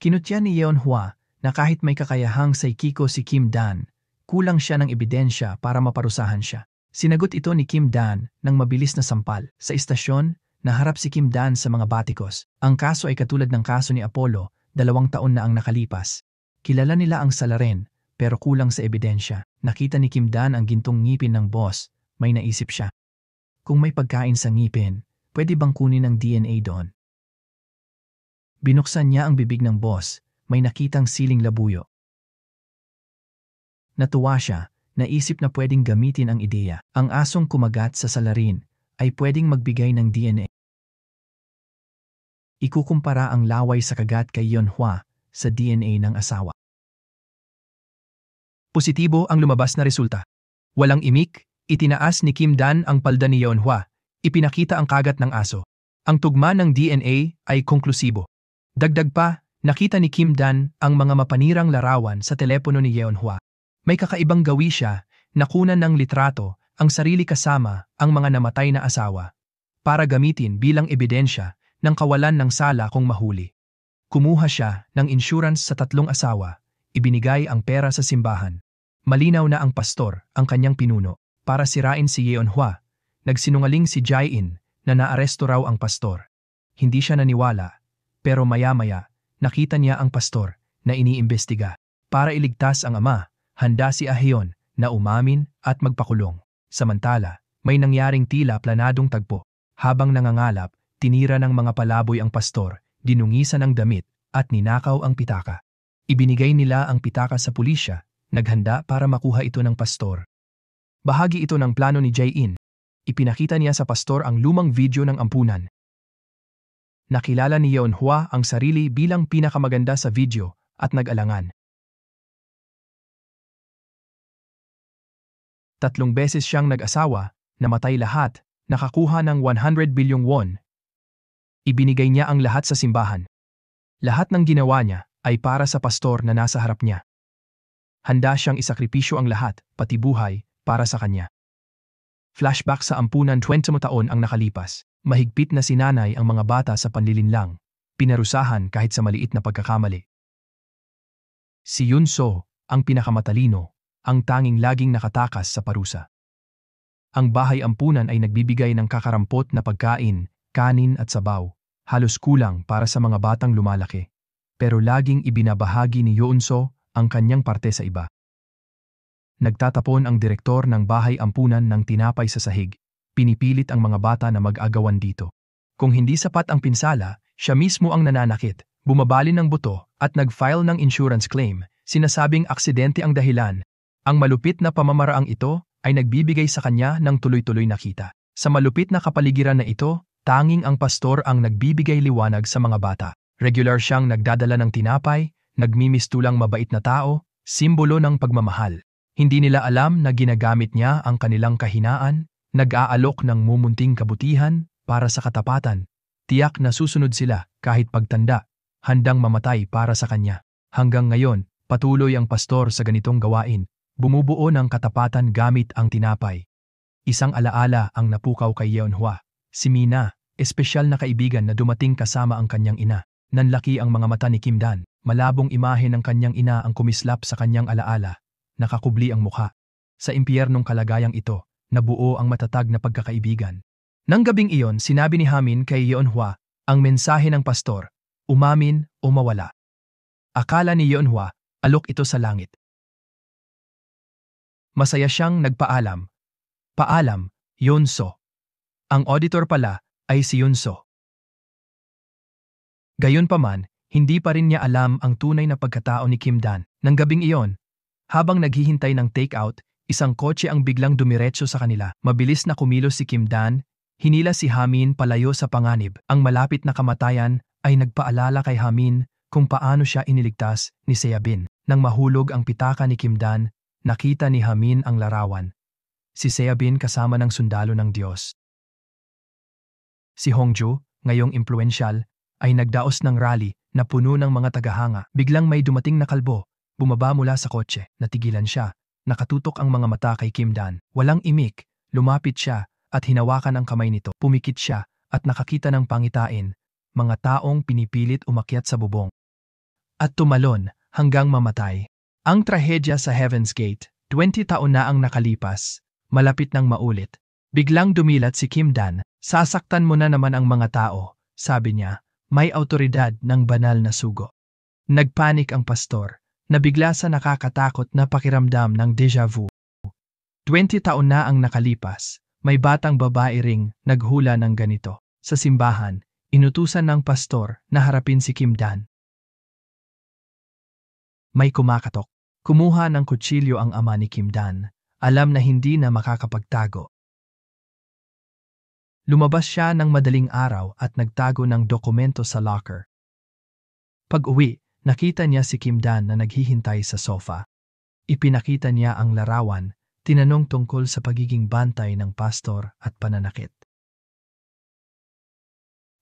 Kinutya ni Yeonhwa na kahit may kakayahang saikiko si Kim Dan, kulang siya ng ebidensya para maparusahan siya. Sinagot ito ni Kim Dan ng mabilis na sampal. Sa istasyon, naharap si Kim Dan sa mga batikos. Ang kaso ay katulad ng kaso ni Apollo, 2 taon na ang nakalipas. Kilala nila ang salarin, pero kulang sa ebidensya. Nakita ni Kim Dan ang gintong ngipin ng boss, may naisip siya. Kung may pagkain sa ngipin, pwede bang kunin ang DNA doon? Binuksan niya ang bibig ng boss, may nakitang siling labuyo. Natuwa siya, naisip na pwedeng gamitin ang ideya. Ang asong kumagat sa salarin ay pwedeng magbigay ng DNA. Ikukumpara ang laway sa kagat kay Yeonhwa sa DNA ng asawa. Positibo ang lumabas na resulta. Walang imik, itinaas ni Kim Dan ang palda ni Yeonhwa, ipinakita ang kagat ng aso. Ang tugma ng DNA ay konklusibo. Dagdag pa, nakita ni Kim Dan ang mga mapanirang larawan sa telepono ni Yeonhwa. May kakaibang gawi siya, nakunan ng litrato ang sarili kasama ang mga namatay na asawa para gamitin bilang ebidensya ng kawalan ng sala kung mahuli. Kumuha siya ng insurance sa 3 asawa, ibinigay ang pera sa simbahan. Malinaw na ang pastor ang kanyang pinuno para sirain si Yeonhwa. Nagsinungaling si Jae-in na naaresto raw ang pastor. Hindi siya naniwala, pero maya-maya nakita niya ang pastor na iniimbestiga. Para iligtas ang ama, handa si Ahyeon na umamin at magpakulong. Samantala, may nangyaring tila planadong tagpo. Habang nangangalap, tinira ng mga palaboy ang pastor, dinungisan ang damit at ninakaw ang pitaka. Ibinigay nila ang pitaka sa pulisya, naghanda para makuha ito ng pastor. Bahagi ito ng plano ni Jae-in. Ipinakita niya sa pastor ang lumang video ng ampunan. Nakilala ni Yeonhwa ang sarili bilang pinakamaganda sa video at nag-alangan. 3 beses siyang nag-asawa, namatay lahat, nakakuha ng 100 bilyong won. Ibinigay niya ang lahat sa simbahan. Lahat ng ginawa niya ay para sa pastor na nasa harap niya. Handa siyang isakripisyo ang lahat, pati buhay, para sa kanya. Flashback sa ampunan 20 taon ang nakalipas. Mahigpit na sinanay ang mga bata sa panlilinlang. Pinarusahan kahit sa maliit na pagkakamali. Si Yun-so, ang pinakamatalino, ang tanging laging nakatakas sa parusa. Ang bahay ampunan ay nagbibigay ng kakarampot na pagkain, kanin at sabaw, halos kulang para sa mga batang lumalaki. Pero laging ibinabahagi ni Yoon-so ang kanyang parte sa iba. Nagtatapon ang direktor ng bahay ampunan ng tinapay sa sahig. Pinipilit ang mga bata na mag-agawan dito. Kung hindi sapat ang pinsala, siya mismo ang nananakit, bumabali ng buto at nag-file ng insurance claim, sinasabing aksidente ang dahilan. Ang malupit na pamamaraang ito ay nagbibigay sa kanya ng tuloy-tuloy na kita. Sa malupit na kapaligiran na ito, tanging ang pastor ang nagbibigay liwanag sa mga bata. Regular siyang nagdadala ng tinapay, nagmimistulang mabait na tao, simbolo ng pagmamahal. Hindi nila alam na ginagamit niya ang kanilang kahinaan, nag-aalok ng mumunting kabutihan para sa katapatan. Tiyak na susunod sila kahit pagtanda, handang mamatay para sa kanya. Hanggang ngayon, patuloy ang pastor sa ganitong gawain. Bumubuo ng katapatan gamit ang tinapay. Isang alaala ang napukaw kay Yeonhwa. Si Mina, espesyal na kaibigan na dumating kasama ang kanyang ina. Nanlaki ang mga mata ni Kim Dan. Malabong imahe ng kanyang ina ang kumislap sa kanyang alaala. Nakakubli ang mukha. Sa impyernong kalagayang ito, nabuo ang matatag na pagkakaibigan. Nang gabing iyon, sinabi ni Hamin kay Yeonhwa ang mensahe ng pastor, umamin o mawala. Akala ni Yeonhwa, alok ito sa langit. Masaya siyang nagpaalam. Paalam, Yunso. Ang auditor pala ay si Yunso. Gayunpaman, hindi pa rin niya alam ang tunay na pagkatao ni Kim Dan. Nang gabing iyon, habang naghihintay ng take-out, isang kotse ang biglang dumiretso sa kanila. Mabilis na kumilos si Kim Dan, hinila si Hamin palayo sa panganib. Ang malapit na kamatayan ay nagpaalala kay Hamin kung paano siya iniligtas ni Seabin. Nang mahulog ang pitaka ni Kim Dan, nakita ni Hamin ang larawan. Si Seabin kasama ng sundalo ng Diyos. Si Hongju, ngayong impluensyal, ay nagdaos ng rally na puno ng mga tagahanga. Biglang may dumating na kalbo, bumaba mula sa kotse, natigilan siya, nakatutok ang mga mata kay Kim Dan. Walang imik, lumapit siya at hinawakan ang kamay nito. Pumikit siya at nakakita ng pangitain, mga taong pinipilit umakyat sa bubong. At tumalon hanggang mamatay. Ang trahedya sa Heaven's Gate, 20 taon na ang nakalipas, malapit nang maulit. Biglang dumilat si Kim Dan. Sasaktan mo na naman ang mga tao, sabi niya, may autoridad ng banal na sugo. Nagpanik ang pastor, nabigla sa nakakatakot na pakiramdam ng déjà vu. 20 taon na ang nakalipas, may batang babae ring naghula ng ganito. Sa simbahan, inutusan ng pastor na harapin si Kim Dan. May kumakatok. Kumuha ng kutsilyo ang ama ni Kim Dan. Alam na hindi na makakapagtago. Lumabas siya ng madaling araw at nagtago ng dokumento sa locker. Pag-uwi, nakita niya si Kim Dan na naghihintay sa sofa. Ipinakita niya ang larawan, tinanong tungkol sa pagiging bantay ng pastor at pananakit.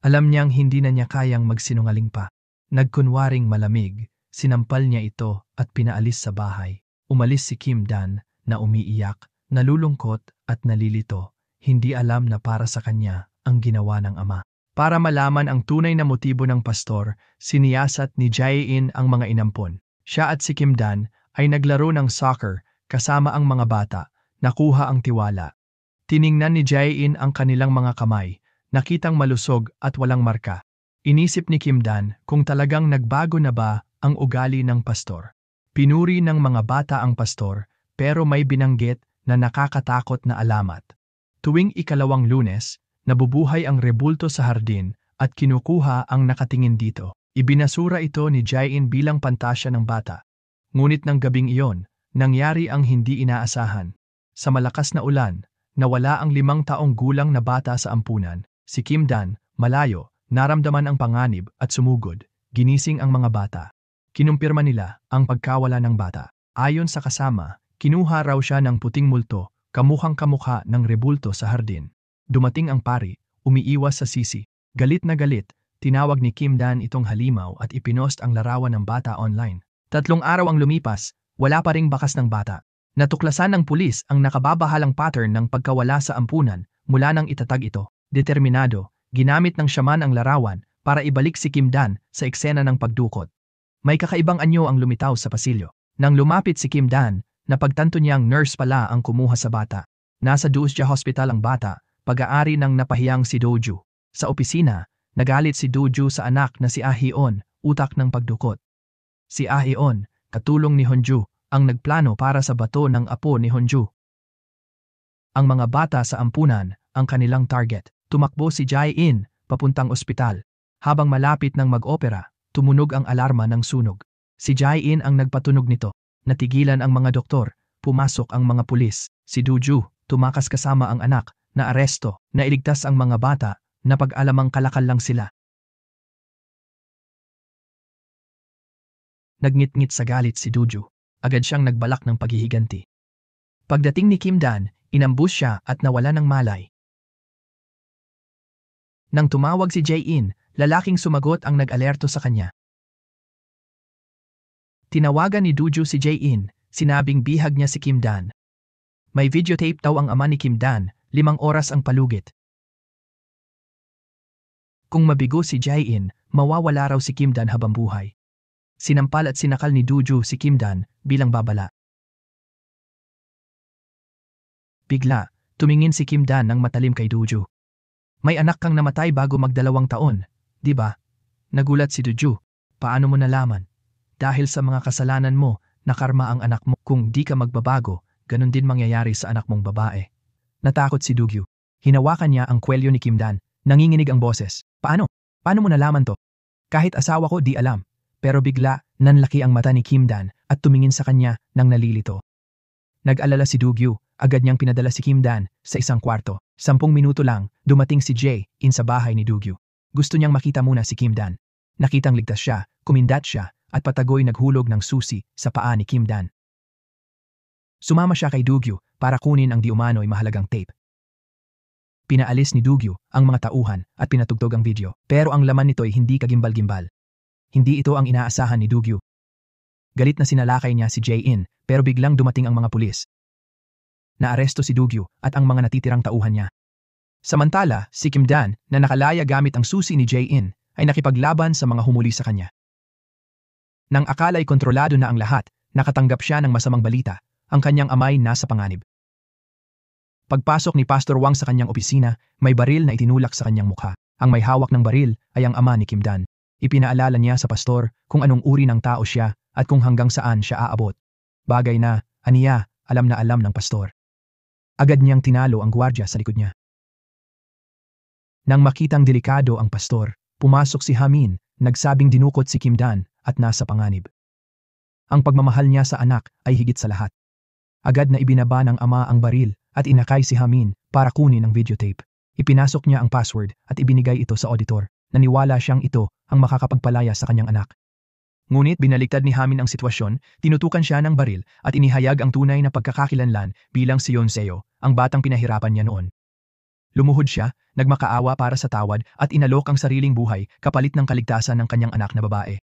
Alam niyang hindi na niya kayang magsinungaling pa. Nagkunwaring malamig, sinampal niya ito at pinaalis sa bahay. Umalis si Kim Dan na umiiyak, nalulungkot at nalilito. Hindi alam na para sa kanya ang ginawa ng ama. Para malaman ang tunay na motibo ng pastor, siniyasat ni Jae-in ang mga inampon. Siya at si Kim Dan ay naglaro ng soccer kasama ang mga bata, nakuha ang tiwala. Tiningnan ni Jae-in ang kanilang mga kamay, nakitang malusog at walang marka. Inisip ni Kim Dan kung talagang nagbago na ba ang ugali ng pastor. Pinuri ng mga bata ang pastor, pero may binanggit na nakakatakot na alamat. Tuwing ikalawang Lunes, nabubuhay ang rebulto sa hardin at kinukuha ang nakatingin dito. Ibinasura ito ni Jae-in bilang pantasya ng bata. Ngunit ng gabing iyon, nangyari ang hindi inaasahan. Sa malakas na ulan, nawala ang 5 taong gulang na bata sa ampunan. Si Kim Dan, malayo, naramdaman ang panganib at sumugod. Ginising ang mga bata. Kinumpirma nila ang pagkawala ng bata. Ayon sa kasama, kinuha raw siya ng puting multo, kamukhang kamukha ng rebulto sa hardin. Dumating ang pari, umiiwas sa sisi. Galit na galit, tinawag ni Kim Dan itong halimaw at ipinost ang larawan ng bata online. 3 araw ang lumipas, wala pa ring bakas ng bata. Natuklasan ng pulis ang nakababahalang pattern ng pagkawala sa ampunan mula nang itatag ito. Determinado, ginamit ng shaman ang larawan para ibalik si Kim Dan sa eksena ng pagdukot. May kakaibang anyo ang lumitaw sa pasilyo. Nang lumapit si Kim Dan, napagtanto niyang nurse pala ang kumuha sa bata. Nasa Doosja Hospital ang bata, pag-aari ng napahiyang si Doju. Sa opisina, nagalit si Doju sa anak na si Ah-hyeon, utak ng pagdukot. Si Ah-hyeon, katulong ni Honju, ang nagplano para sa bato ng apo ni Honju. Ang mga bata sa ampunan, ang kanilang target. Tumakbo si Jae-in, papuntang ospital. Habang malapit ng mag-opera, tumunog ang alarma ng sunog. Si Jae-in ang nagpatunog nito. Natigilan ang mga doktor, pumasok ang mga pulis. Si Doju, tumakas kasama ang anak, na aresto, nailigtas ang mga bata, na pag-alamang kalakal lang sila. Nagngit-ngit sa galit si Doju. Agad siyang nagbalak ng paghihiganti. Pagdating ni Kim Dan, inambush siya at nawala ng malay. Nang tumawag si Jae-in, lalaking sumagot ang nag-alerto sa kanya. Tinawagan ni Doju si Jae-in, sinabing bihag niya si Kim Dan. May videotape daw ang ama ni Kim Dan, 5 oras ang palugit. Kung mabigo si Jae-in, mawawala raw si Kim Dan habang buhay. Sinampal at sinakal ni Doju si Kim Dan bilang babala. Bigla, tumingin si Kim Dan ng matalim kay Doju. May anak kang namatay bago mag-2 taon, di ba? Nagulat si Doju. Paano mo nalaman? Dahil sa mga kasalanan mo, nakarma ang anak mo. Kung di ka magbabago, ganun din mangyayari sa anak mong babae. Natakot si Dugyu. Hinawakan niya ang kwelyo ni Kim Dan. Nanginginig ang boses. Paano? Paano mo nalaman to? Kahit asawa ko di alam. Pero bigla, nanlaki ang mata ni Kim Dan at tumingin sa kanya nang nalilito. Nag-alala si Dugyu. Agad niyang pinadala si Kim Dan sa isang kwarto. 10 minuto lang, dumating si Jae-in sa bahay ni Dugyu. Gusto niyang makita muna si Kim Dan. Nakitang ligtas siya, kumindat siya, at patagoy naghulog ng susi sa paa ni Kim Dan. Sumama siya kay Dugyu para kunin ang di umano'y mahalagang tape. Pinaalis ni Dugyu ang mga tauhan at pinatugtog ang video. Pero ang laman nito'y hindi kagimbal-gimbal. Hindi ito ang inaasahan ni Dugyu. Galit na sinalakay niya si Jae-in pero biglang dumating ang mga pulis. Naaresto si Dugyu at ang mga natitirang tauhan niya. Samantala, si Kim Dan na nakalaya gamit ang susi ni Jae-in ay nakipaglaban sa mga humuli sa kanya. Nang akala'y kontrolado na ang lahat, nakatanggap siya ng masamang balita. Ang kanyang amay nasa panganib. Pagpasok ni Pastor Wang sa kanyang opisina, may baril na itinulak sa kanyang mukha. Ang may hawak ng baril ay ang ama ni Kim Dan. Ipinaalala niya sa pastor kung anong uri ng tao siya at kung hanggang saan siya aabot. Bagay na, aniya, alam na alam ng pastor. Agad niyang tinalo ang gwardya sa likod niya. Nang makitang delikado ang pastor, pumasok si Hamin, nagsabing dinukot si Kim Dan at nasa panganib. Ang pagmamahal niya sa anak ay higit sa lahat. Agad na ibinaba ng ama ang baril at inakay si Hamin para kunin ang videotape. Ipinasok niya ang password at ibinigay ito sa auditor. Naniwala siyang ito ang makakapagpalaya sa kanyang anak. Ngunit binaliktad ni Hamin ang sitwasyon, tinutukan siya ng baril at inihayag ang tunay na pagkakakilanlan bilang si Yonseo, ang batang pinahirapan niya noon. Lumuhod siya, nagmakaawa para sa tawad at inalok ang sariling buhay kapalit ng kaligtasan ng kanyang anak na babae.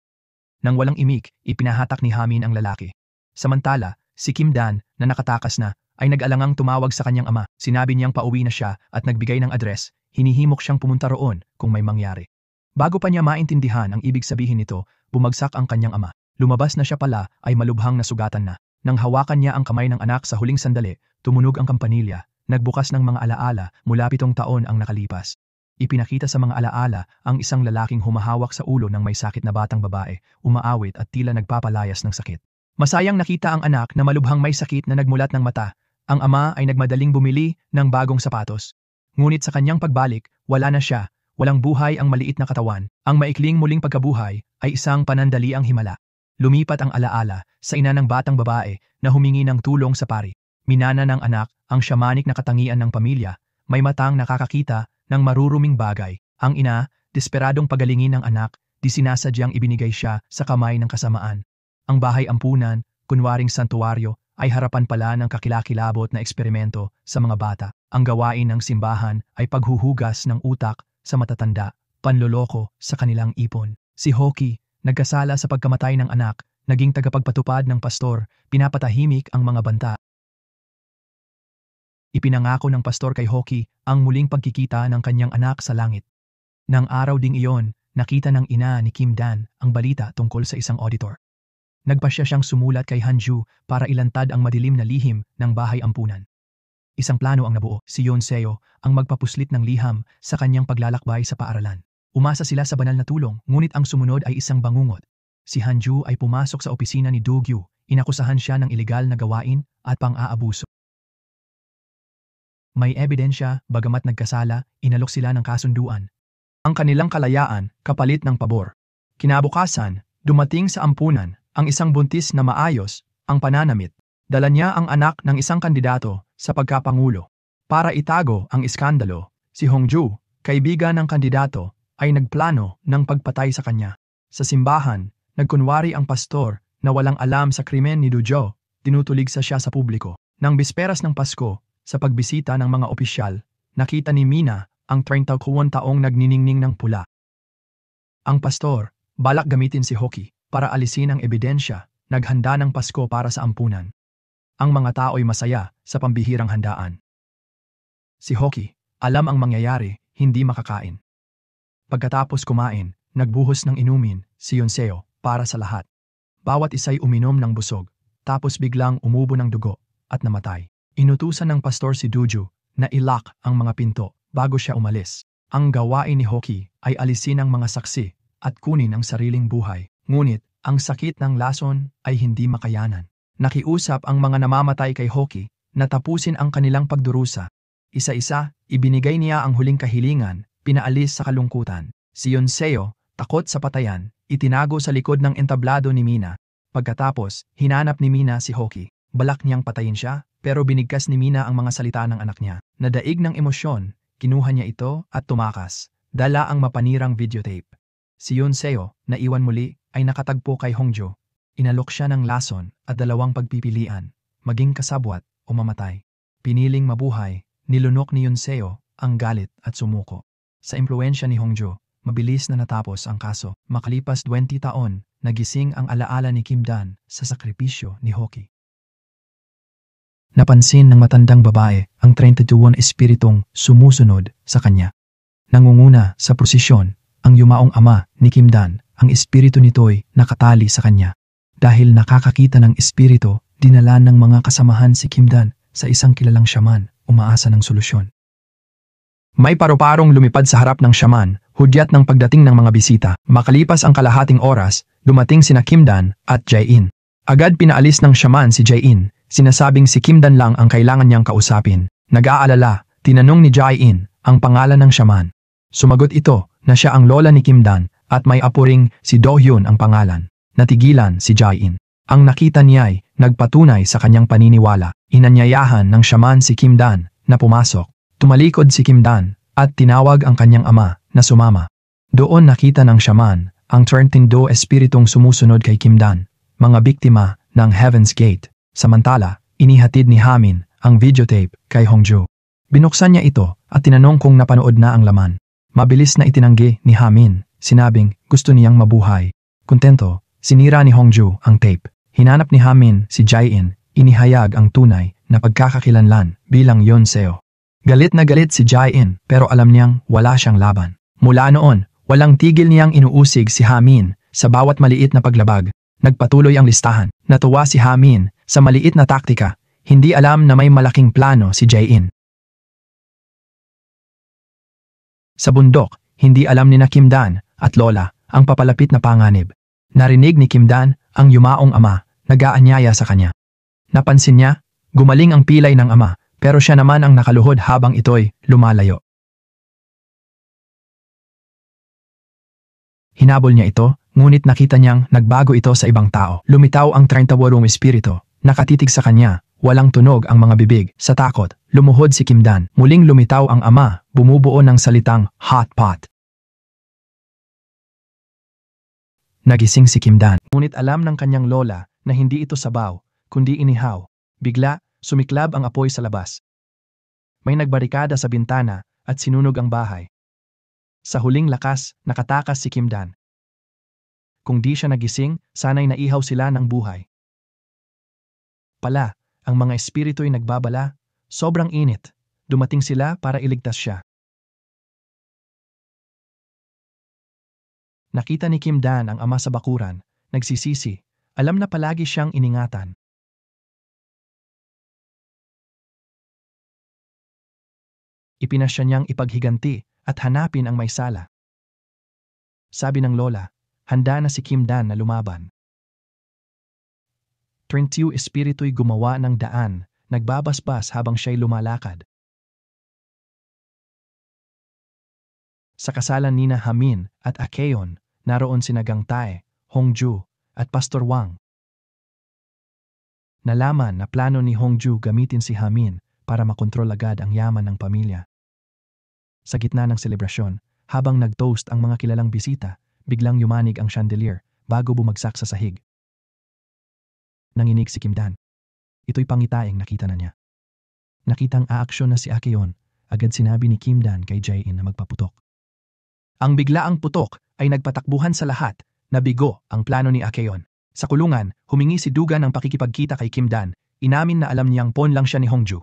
Nang walang imik, ipinahatak ni Hamin ang lalaki. Samantala, si Kim Dan, na nakatakas na, ay nag-alangang tumawag sa kanyang ama. Sinabi niyang pauwi na siya at nagbigay ng address, hinihimok siyang pumunta roon kung may mangyari. Bago pa niya maintindihan ang ibig sabihin nito, bumagsak ang kanyang ama. Lumabas na siya pala ay malubhang nasugatan na. Nang hawakan niya ang kamay ng anak sa huling sandali, tumunog ang kampanilya, nagbukas ng mga alaala mula 7 taon ang nakalipas. Ipinakita sa mga alaala ang isang lalaking humahawak sa ulo ng may sakit na batang babae, umaawit at tila nagpapalayas ng sakit. Masayang nakita ang anak na malubhang may sakit na nagmulat ng mata. Ang ama ay nagmadaling bumili ng bagong sapatos. Ngunit sa kanyang pagbalik, wala na siya, walang buhay ang maliit na katawan. Ang maikling muling pagkabuhay ay isang panandaliang himala. Lumipat ang alaala sa ina ng batang babae na humingi ng tulong sa pari. Minana ng anak ang shamanik na katangian ng pamilya, may matang nakakakita ng maruruming bagay. Ang ina, desperadong pagalingin ng anak, di sinasadyang ibinigay siya sa kamay ng kasamaan. Ang bahay ampunan, kunwaring santuwaryo, ay harapan pala ng kakilakilabot na eksperimento sa mga bata. Ang gawain ng simbahan ay paghuhugas ng utak sa matatanda, panloloko sa kanilang ipon. Si Hoki, nagkasala sa pagkamatay ng anak, naging tagapagpatupad ng pastor, pinapatahimik ang mga banta. Ipinangako ng pastor kay Hoki ang muling pagkikita ng kanyang anak sa langit. Nang araw ding iyon, nakita ng ina ni Kim Dan ang balita tungkol sa isang auditor. Nagpasya siyang sumulat kay Hanju para ilantad ang madilim na lihim ng bahay ampunan. Isang plano ang nabuo, si Yonseo ang magpapuslit ng liham sa kanyang paglalakbay sa paaralan. Umasa sila sa banal na tulong, ngunit ang sumunod ay isang bangungot. Si Hanju ay pumasok sa opisina ni Dugyu, inakusahan siya ng ilegal na gawain at pang-aabuso. May ebidensya, bagamat nagkasala, inalok sila ng kasunduan. Ang kanilang kalayaan, kapalit ng pabor. Kinabukasan, dumating sa ampunan ang isang buntis na maayos, ang pananamit. Dala niya ang anak ng isang kandidato sa pagkapangulo. Para itago ang iskandalo, si Hongju, kaibigan ng kandidato, ay nagplano ng pagpatay sa kanya. Sa simbahan, nagkunwari ang pastor na walang alam sa krimen ni Dujo, tinutuligsa siya sa publiko. Nang bisperas ng Pasko, sa pagbisita ng mga opisyal, nakita ni Mina ang 32 taong nagniningning ng pula. Ang pastor, balak gamitin si Hoki para alisin ang ebidensya, naghanda ng Pasko para sa ampunan. Ang mga tao'y masaya sa pambihirang handaan. Si Hoki, alam ang mangyayari, hindi makakain. Pagkatapos kumain, nagbuhos ng inumin si Yonseo para sa lahat. Bawat isa'y uminom ng busog, tapos biglang umubo ng dugo at namatay. Inutusan ng pastor si Duju na ilock ang mga pinto bago siya umalis. Ang gawain ni Hoki ay alisin ang mga saksi at kunin ang sariling buhay. Ngunit, ang sakit ng lason ay hindi makayanan. Nakiusap ang mga namamatay kay Hoki na tapusin ang kanilang pagdurusa. Isa-isa, ibinigay niya ang huling kahilingan, pinaalis sa kalungkutan. Si Yonseo, takot sa patayan, itinago sa likod ng entablado ni Mina. Pagkatapos, hinanap ni Mina si Hoki. Balak niyang patayin siya, pero binigkas ni Mina ang mga salita ng anak niya. Nadaig ng emosyon, kinuha niya ito at tumakas. Dala ang mapanirang videotape. Si Yonseo, na iwan muli, ay nakatagpo kay Hongjo. Inalok siya ng lason at dalawang pagpipilian, maging kasabwat o mamatay. Piniling mabuhay, nilunok ni Yonseo ang galit at sumuko. Sa impluensya ni Hongjo, mabilis na natapos ang kaso. Makalipas 20 taon, nagising ang alaala ni Kim Dan sa sakripisyo ni Hoki. Napansin ng matandang babae ang 32 espiritong sumusunod sa kanya. Nangunguna sa prosesyon ang yumaong ama ni Kim Dan, ang espiritu nito'y nakatali sa kanya. Dahil nakakakita ng espiritu, dinala ng mga kasamahan si Kim Dan sa isang kilalang syaman, umaasa ng solusyon. May paru-parong lumipad sa harap ng syaman, hudyat ng pagdating ng mga bisita. Makalipas ang kalahating oras, dumating sina Kim Dan at Jae-in. Agad pinaalis ng syaman si Jae-in, sinasabing si Kim Dan lang ang kailangan niyang kausapin. Nag-aalala, tinanong ni Jae-in ang pangalan ng syaman. Sumagot ito na siya ang lola ni Kim Dan at may apo ring si Do-hyun ang pangalan. Natigilan si Jae-in. Ang nakita niya ay nagpatunay sa kanyang paniniwala. Inanyayahan ng syaman si Kim Dan na pumasok. Tumalikod si Kim Dan at tinawag ang kanyang ama na sumama. Doon nakita ng syaman ang 32 espiritong sumusunod kay Kim Dan, mga biktima ng Heaven's Gate. Samantala, inihatid ni Hamin ang videotape kay Hongjo. Binuksan niya ito at tinanong kung napanood na ang laman. Mabilis na itinanggi ni Hamin, sinabing gusto niyang mabuhay. Kontento, sinira ni Hongjo ang tape. Hinanap ni Hamin si Jae-in, inihayag ang tunay na pagkakakilanlan bilang Yonseo. Galit na galit si Jae-in pero alam niyang wala siyang laban. Mula noon, walang tigil niyang inuusig si Hamin sa bawat maliit na paglabag. Nagpatuloy ang listahan. Natuwa si Hamin sa maliit na taktika. Hindi alam na may malaking plano si Jae-in. Sa bundok, hindi alam ni na Kim Dan at Lola ang papalapit na panganib. Narinig ni Kim Dan ang yumaong ama, nag-aanyaya sa kanya. Napansin niya, gumaling ang pilay ng ama, pero siya naman ang nakaluhod habang ito'y lumalayo. Hinabol niya ito, ngunit nakita niyang nagbago ito sa ibang tao. Lumitaw ang 38 espiritu, nakatitig sa kanya, walang tunog ang mga bibig. Sa takot, lumuhod si Kim Dan. Muling lumitaw ang ama, bumubuo ng salitang hot pot. Nagising si Kim Dan, ngunit alam ng kanyang lola na hindi ito sabaw, kundi inihaw. Bigla, sumiklab ang apoy sa labas. May nagbarikada sa bintana at sinunog ang bahay. Sa huling lakas, nakatakas si Kim Dan. Kung di siya nagising, sana'y naihaw sila ng buhay. Pala, ang mga espiritu'y nagbabala, sobrang init. Dumating sila para iligtas siya. Nakita ni Kim Dan ang ama sa bakuran, nagsisisi, alam na palagi siyang iningatan. Ipinasya niyang ipaghiganti at hanapin ang may sala. Sabi ng lola, handa na si Kim Dan na lumaban. 32 espiritu'y gumawa ng daan, nagbabasbas habang siya'y lumalakad. Sa kasalan nina Hamin at Akeon, naroon sina Gang Tae, Hongju, at Pastor Wang. Nalaman na plano ni Hongju gamitin si Hamin para makontrol agad ang yaman ng pamilya. Sa gitna ng selebrasyon, habang nag-toast ang mga kilalang bisita, biglang yumanig ang chandelier bago bumagsak sa sahig. Nanginig si Kim Dan. Ito'y pangitaing nakita na niya. Nakitang aaksyon na si Akeon, agad sinabi ni Kim Dan kay Jae-in na magpaputok. Ang biglaang putok ay nagpatakbuhan sa lahat na bigo ang plano ni Akeon. Sa kulungan, humingi si Dugan ng pakikipagkita kay Kim Dan, inamin na alam niyang pawn lang siya ni Hongju.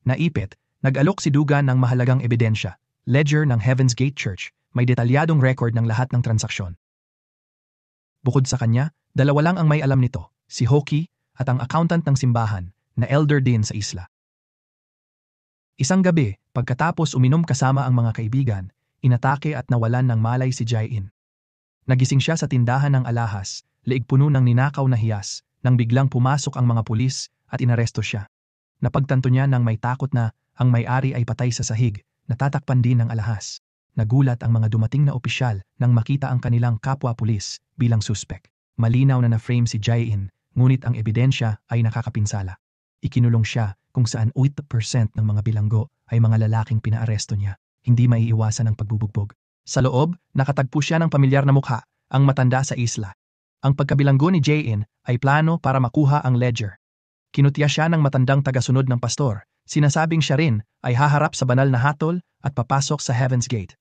Naipit, nag-alok si Dugan ng mahalagang ebidensya, ledger ng Heaven's Gate Church, may detalyadong record ng lahat ng transaksyon. Bukod sa kanya, dalawa lang ang may alam nito, si Hoki at ang accountant ng simbahan na elder din sa isla. Isang gabi, pagkatapos uminom kasama ang mga kaibigan, inatake at nawalan ng malay si Jae-in. Nagising siya sa tindahan ng alahas, liig puno ng ninakaw na hiyas, nang biglang pumasok ang mga pulis at inaresto siya. Napagtanto niya nang may takot na ang may-ari ay patay sa sahig, natatakpan din ng alahas. Nagulat ang mga dumating na opisyal nang makita ang kanilang kapwa-pulis bilang suspek. Malinaw na na-frame si Jae-in, ngunit ang ebidensya ay nakakapinsala. Ikinulong siya kung saan 8% ng mga bilanggo ay mga lalaking pinaaresto niya. Hindi maiiwasan ang pagbubugbog. Sa loob, nakatagpo siya ng pamilyar na mukha, ang matanda sa isla. Ang pagkabilanggo ni Jae-in ay plano para makuha ang ledger. Kinutya siya ng matandang tagasunod ng pastor. Sinasabing siya rin ay haharap sa banal na hatol at papasok sa Heaven's Gate.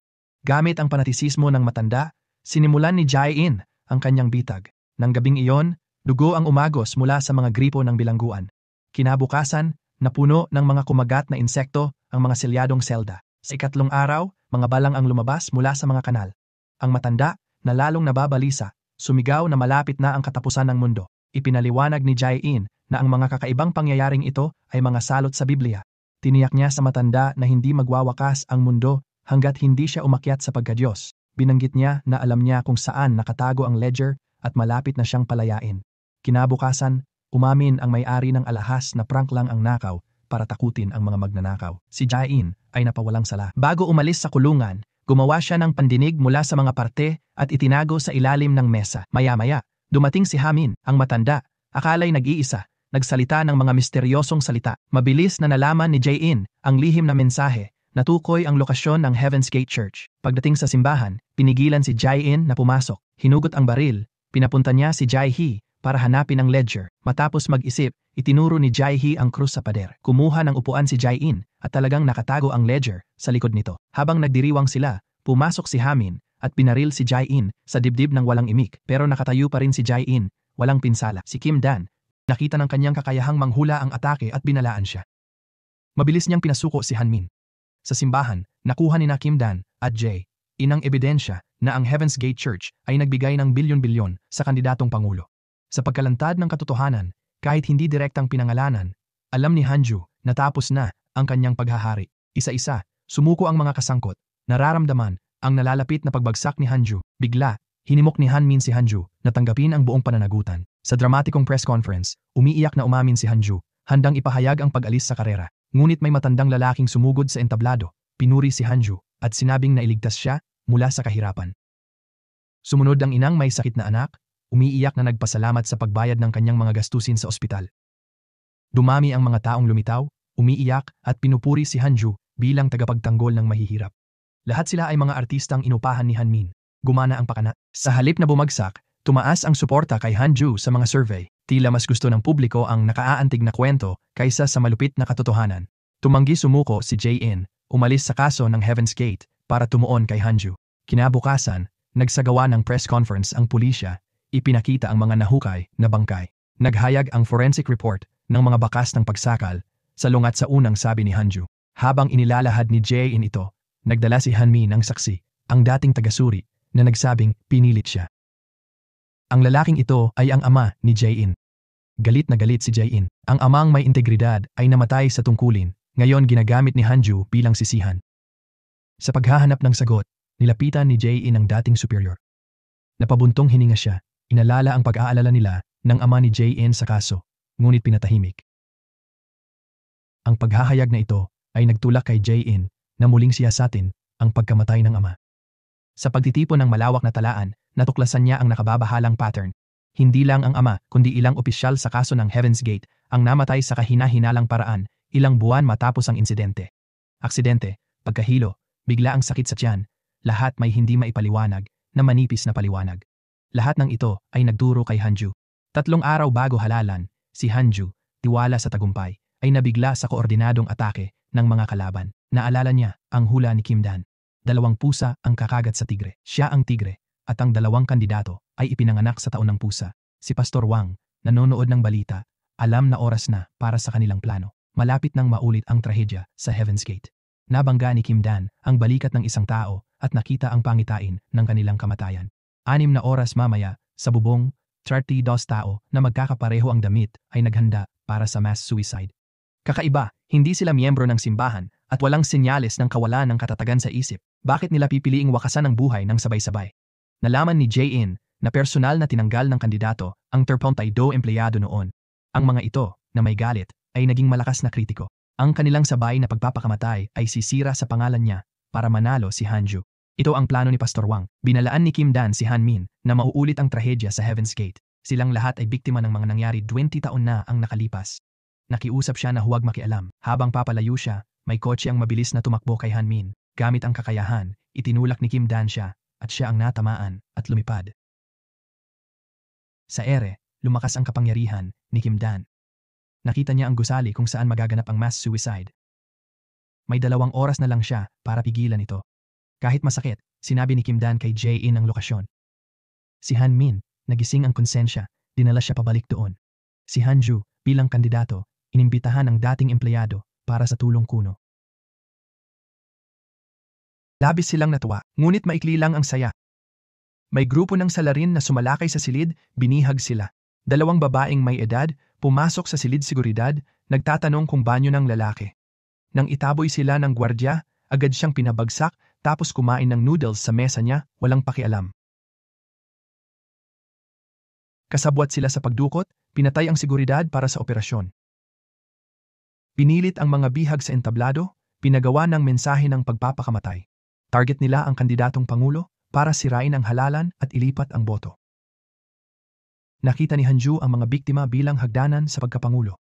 Gamit ang panatisismo ng matanda, sinimulan ni Jae-in ang kanyang bitag. Nang gabing iyon, dugo ang umagos mula sa mga gripo ng bilangguan. Kinabukasan, napuno ng mga kumagat na insekto ang mga selyadong selda. Sa ikatlong araw, mga balang ang lumabas mula sa mga kanal. Ang matanda, na lalong nababalisa, sumigaw na malapit na ang katapusan ng mundo. Ipinaliwanag ni Jae-in na ang mga kakaibang pangyayaring ito ay mga salot sa Biblia. Tiniyak niya sa matanda na hindi magwawakas ang mundo hanggat hindi siya umakyat sa pagkadiyos. Binanggit niya na alam niya kung saan nakatago ang ledger at malapit na siyang palayain. Kinabukasan, umamin ang may-ari ng alahas na prank lang ang nakaw para takutin ang mga magnanakaw. Si Jae-in ay napawalang sala. Bago umalis sa kulungan, gumawa siya ng pandinig mula sa mga parte at itinago sa ilalim ng mesa. Maya-maya, dumating si Hamin, ang matanda. Akala'y nag-iisa, nagsalita ng mga misteryosong salita. Mabilis na nalaman ni Jae-in ang lihim na mensahe. Natukoy ang lokasyon ng Heaven's Gate Church. Pagdating sa simbahan, pinigilan si Jae-in na pumasok. Hinugot ang baril, pinapunta niya si Jae-hee para hanapin ang ledger. Matapos mag-isip, itinuro ni Jae-hee ang krus sa pader. Kumuha ng upuan si Jae-in at talagang nakatago ang ledger sa likod nito. Habang nagdiriwang sila, pumasok si Hamin at pinaril si Jae-in sa dibdib ng walang imik. Pero nakatayo pa rin si Jae-in, walang pinsala. Si Kim Dan, nakita ng kanyang kakayahang manghula ang atake at binalaan siya. Mabilis niyang pinasuko si Hanmin. Sa simbahan, nakuha ni Kim Dan at Jae-in ang ebidensya na ang Heaven's Gate Church ay nagbigay ng bilyon-bilyon sa kandidatong pangulo. Sa pagkalantad ng katotohanan, kahit hindi direktang pinangalanan, alam ni Hanju na tapos na ang kanyang paghahari. Isa-isa, sumuko ang mga kasangkot. Nararamdaman ang nalalapit na pagbagsak ni Hanju. Bigla, hinimok ni Hanmin si Hanju na tanggapin ang buong pananagutan. Sa dramatikong press conference, umiiyak na umamin si Hanju, handang ipahayag ang pag-alis sa karera. Ngunit may matandang lalaking sumugod sa entablado, pinuri si Hanju at sinabing nailigtas siya mula sa kahirapan. Sumunod ang inang may sakit na anak, umiiyak na nagpasalamat sa pagbayad ng kanyang mga gastusin sa ospital. Dumami ang mga taong lumitaw, umiiyak at pinupuri si Hanju bilang tagapagtanggol ng mahihirap. Lahat sila ay mga artistang inupahan ni Hanmin. Gumana ang pakana. Sa halip na bumagsak, tumaas ang suporta kay Hanju sa mga survey. Tila mas gusto ng publiko ang nakaaantig na kwento kaysa sa malupit na katotohanan. Tumanggi sumuko si Jae-in, umalis sa kaso ng Heaven's Gate para tumuon kay Hanju. Kinabukasan, nagsagawa ng press conference ang pulisya, ipinakita ang mga nahukay na bangkay. Naghayag ang forensic report ng mga bakas ng pagsakal, salungat sa unang sabi ni Hanju. Habang inilalahad ni Jae-in ito, nagdala si Hanmin ng saksi, ang dating tagasuri, na nagsabing pinilit siya. Ang lalaking ito ay ang ama ni Jae-in. Galit na galit si Jae-in. Ang amang may integridad ay namatay sa tungkulin, ngayon ginagamit ni Hanju bilang sisihan. Sa paghahanap ng sagot, nilapitan ni Jae-in ang dating superior. Napabuntong hininga siya, inalala ang pag-aalala nila ng ama ni Jae-in sa kaso, ngunit pinatahimik. Ang paghahayag na ito ay nagtulak kay Jae-in na muling siyasatin ang pagkamatay ng ama. Sa pagtitipon ng malawak na talaan, natuklasan niya ang nakababahalang pattern. Hindi lang ang ama, kundi ilang opisyal sa kaso ng Heaven's Gate ang namatay sa kahina-hinalang paraan, ilang buwan matapos ang insidente. Aksidente, pagkahilo, bigla ang sakit sa tiyan, lahat may hindi maipaliwanag na manipis na paliwanag. Lahat ng ito ay nagturo kay Hanju. 3 araw bago halalan, si Hanju, tiwala sa tagumpay, ay nabigla sa koordinadong atake ng mga kalaban. Naalala niya ang hula ni Kim Dan. 2 pusa ang kakagat sa tigre. Siya ang tigre at ang 2 kandidato ay ipinanganak sa taon ng pusa. Si Pastor Wang, nanonood ng balita, alam na oras na para sa kanilang plano. Malapit nang maulit ang trahedya sa Heaven's Gate. Nabangga ni Kim Dan ang balikat ng isang tao at nakita ang pangitain ng kanilang kamatayan. 6 na oras mamaya, sa bubong, 32 tao na magkakapareho ang damit ay naghanda para sa mass suicide. Kakaiba, hindi sila miyembro ng simbahan at walang senyales ng kawalan ng katatagan sa isip. Bakit nila pipiliing wakasan ang buhay ng sabay-sabay? Nalaman ni Jae-in na personal na tinanggal ng kandidato ang 32 empleyado noon. Ang mga ito, na may galit, ay naging malakas na kritiko. Ang kanilang sabay na pagpapakamatay ay sisira sa pangalan niya para manalo si Hanju. Ito ang plano ni Pastor Wang. Binalaan ni Kim Dan si Han Min na mauulit ang trahedya sa Heaven's Gate. Silang lahat ay biktima ng mga nangyari 20 taon na ang nakalipas. Nakiusap siya na huwag makialam. Habang papalayo siya, may kotse ang mabilis na tumakbo kay Han Min. Gamit ang kakayahan, itinulak ni Kim Dan siya at siya ang natamaan at lumipad. Sa ere, lumakas ang kapangyarihan ni Kim Dan. Nakita niya ang gusali kung saan magaganap ang mass suicide. May 2 oras na lang siya para pigilan ito. Kahit masakit, sinabi ni Kim Dan kay Jae-in ang lokasyon. Si Han Min, nagising ang konsensya, dinala siya pabalik doon. Si Hanju, bilang kandidato, inimbitahan ang dating empleyado para sa tulong kuno. Labis silang natuwa, ngunit maikli lang ang saya. May grupo ng salarin na sumalakay sa silid, binihag sila. 2 babaeng may edad, pumasok sa silid seguridad, nagtatanong kung banyo ng lalaki. Nang itaboy sila ng gwardya, agad siyang pinabagsak tapos kumain ng noodles sa mesa niya, walang pakialam. Kasabwat sila sa pagdukot, pinatay ang seguridad para sa operasyon. Pinilit ang mga bihag sa entablado, pinagawa ng mensahe ng pagpapakamatay. Target nila ang kandidatong pangulo para sirain ang halalan at ilipat ang boto. Nakita ni Hanju ang mga biktima bilang hagdanan sa pagkapangulo.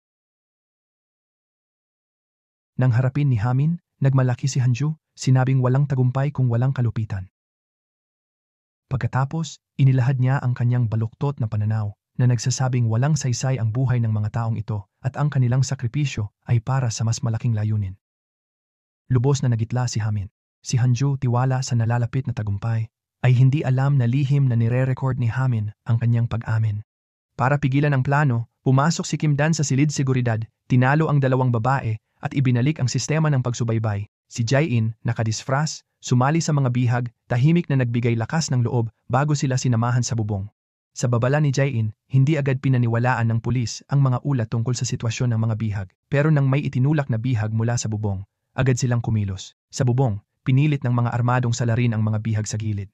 Nang harapin ni Hamin, nagmalaki si Hanju, sinabing walang tagumpay kung walang kalupitan. Pagkatapos, inilahad niya ang kanyang baluktot na pananaw na nagsasabing walang saysay ang buhay ng mga taong ito at ang kanilang sakripisyo ay para sa mas malaking layunin. Lubos na nagitla si Hamin. Si Hanju, tiwala sa nalalapit na tagumpay, ay hindi alam na lihim na nire-record ni Hamin ang kanyang pag-amin. Para pigilan ang plano, pumasok si Kim Dan sa silid seguridad, tinalo ang 2 babae at ibinalik ang sistema ng pagsubaybay. Si Jae-in, nakadisfras, sumali sa mga bihag, tahimik na nagbigay lakas ng loob bago sila sinamahan sa bubong. Sa babala ni Jae-in, hindi agad pinaniwalaan ng pulis ang mga ulat tungkol sa sitwasyon ng mga bihag. Pero nang may itinulak na bihag mula sa bubong, agad silang kumilos. Sa bubong, pinilit ng mga armadong salarin ang mga bihag sa gilid.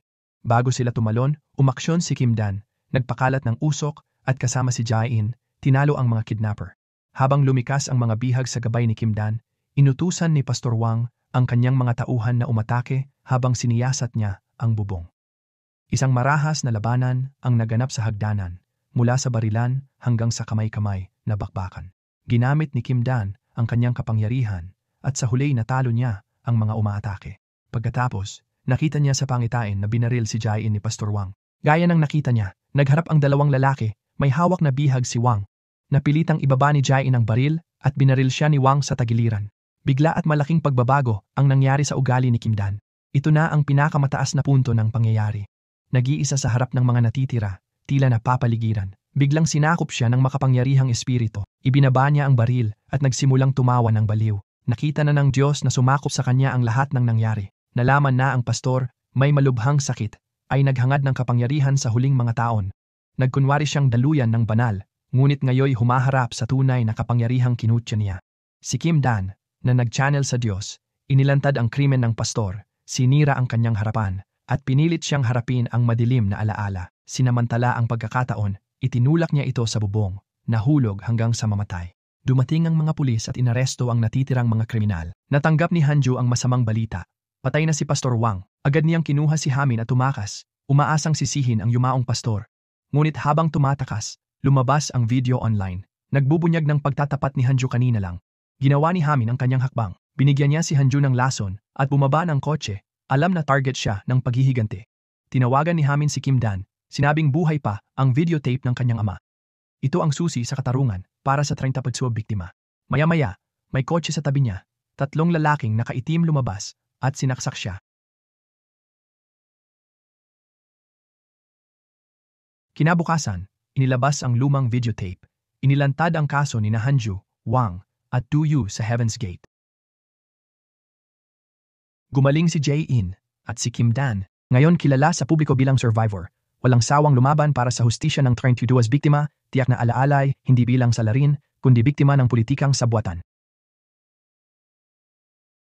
Bago sila tumalon, umaksyon si Kim Dan, nagpakalat ng usok at kasama si Jae-in, tinalo ang mga kidnapper. Habang lumikas ang mga bihag sa gabay ni Kim Dan, inutusan ni Pastor Wang ang kanyang mga tauhan na umatake habang siniyasat niya ang bubong. Isang marahas na labanan ang naganap sa hagdanan, mula sa barilan hanggang sa kamay-kamay na bakbakan. Ginamit ni Kim Dan ang kanyang kapangyarihan at sa huli natalo niya ang mga umaatake. Pagkatapos, nakita niya sa pangitain na binaril si Jae-in ni Pastor Wang. Gaya ng nakita niya, nagharap ang 2 lalaki, may hawak na bihag si Wang. Napilitang ibaba ni Jae-in ang baril at binaril siya ni Wang sa tagiliran. Bigla at malaking pagbabago ang nangyari sa ugali ni Kim Dan. Ito na ang pinakamataas na punto ng pangyayari. Nag-iisa sa harap ng mga natitira, tila napapaligiran. Biglang sinakop siya ng makapangyarihang espiritu. Ibinaba niya ang baril at nagsimulang tumawa ng baliw. Nakita na ng Diyos na sumakop sa kanya ang lahat ng nangyari. Nalaman na ang pastor, may malubhang sakit, ay naghangad ng kapangyarihan sa huling mga taon. Nagkunwari siyang daluyan ng banal, ngunit ngayoy humaharap sa tunay na kapangyarihang kinutya niya. Si Kim Dan, na nag-channel sa Diyos, inilantad ang krimen ng pastor, sinira ang kanyang harapan, at pinilit siyang harapin ang madilim na alaala. Sinamantala ang pagkakataon, itinulak niya ito sa bubong, nahulog hanggang sa mamatay. Dumating ang mga pulis at inaresto ang natitirang mga kriminal. Natanggap ni Hanju ang masamang balita. Patay na si Pastor Wang. Agad niyang kinuha si Hamin at tumakas, umaasang sisihin ang yumaong pastor. Ngunit habang tumatakas, lumabas ang video online. Nagbubunyag ng pagtatapat ni Hanju kanina lang. Ginawa ni Hamin ang kanyang hakbang. Binigyan niya si Hanju ng lason at bumaba ng kotse. Alam na target siya ng paghihiganti. Tinawagan ni Hamin si Kim Dan. Sinabing buhay pa ang videotape ng kanyang ama. Ito ang susi sa katarungan para sa 30 biktima. Maya-maya, may kotse sa tabi niya. 3 lalaking nakaitim lumabas at sinaksak siya. Kinabukasan, inilabas ang lumang videotape. Inilantad ang kaso ni Hanju, Wang, at Du Yu sa Heaven's Gate. Gumaling si Jae-in at si Kim Dan, ngayon kilala sa publiko bilang survivor. Walang sawang lumaban para sa hustisya ng 32 biktima, tiyak na alaalay, hindi bilang salarin, kundi biktima ng politikang sabwatan.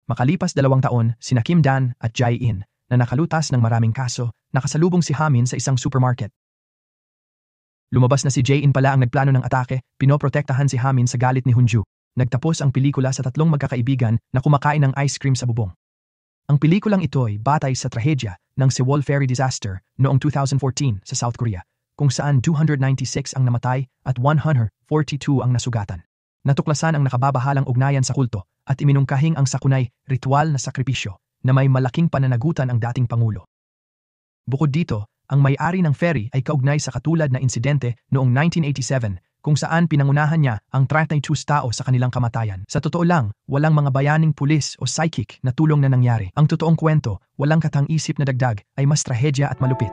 Makalipas 2 taon, sina Kim Dan at Jae-in, na nakalutas ng maraming kaso, nakasalubong si Hamin sa isang supermarket. Lumabas na si Jae-in pala ang nagplano ng atake, pinoprotektahan si Hamin sa galit ni Hanju. Nagtapos ang pelikula sa tatlong magkakaibigan na kumakain ng ice cream sa bubong. Ang pelikulang ito ay batay sa trahedya ng Sewol Ferry Disaster noong 2014 sa South Korea, kung saan 296 ang namatay at 142 ang nasugatan. Natuklasan ang nakababahalang ugnayan sa kulto at iminungkahing ang sakunay ritual na sakripisyo na may malaking pananagutan ang dating Pangulo. Bukod dito, ang may-ari ng ferry ay kaugnay sa katulad na insidente noong 1987 kung saan pinangunahan niya ang 32 tao sa kanilang kamatayan. Sa totoo lang, walang mga bayaning pulis o psychic na tulong na nangyari. Ang totoong kwento, walang katang-isip na dagdag, ay mas trahedya at malupit.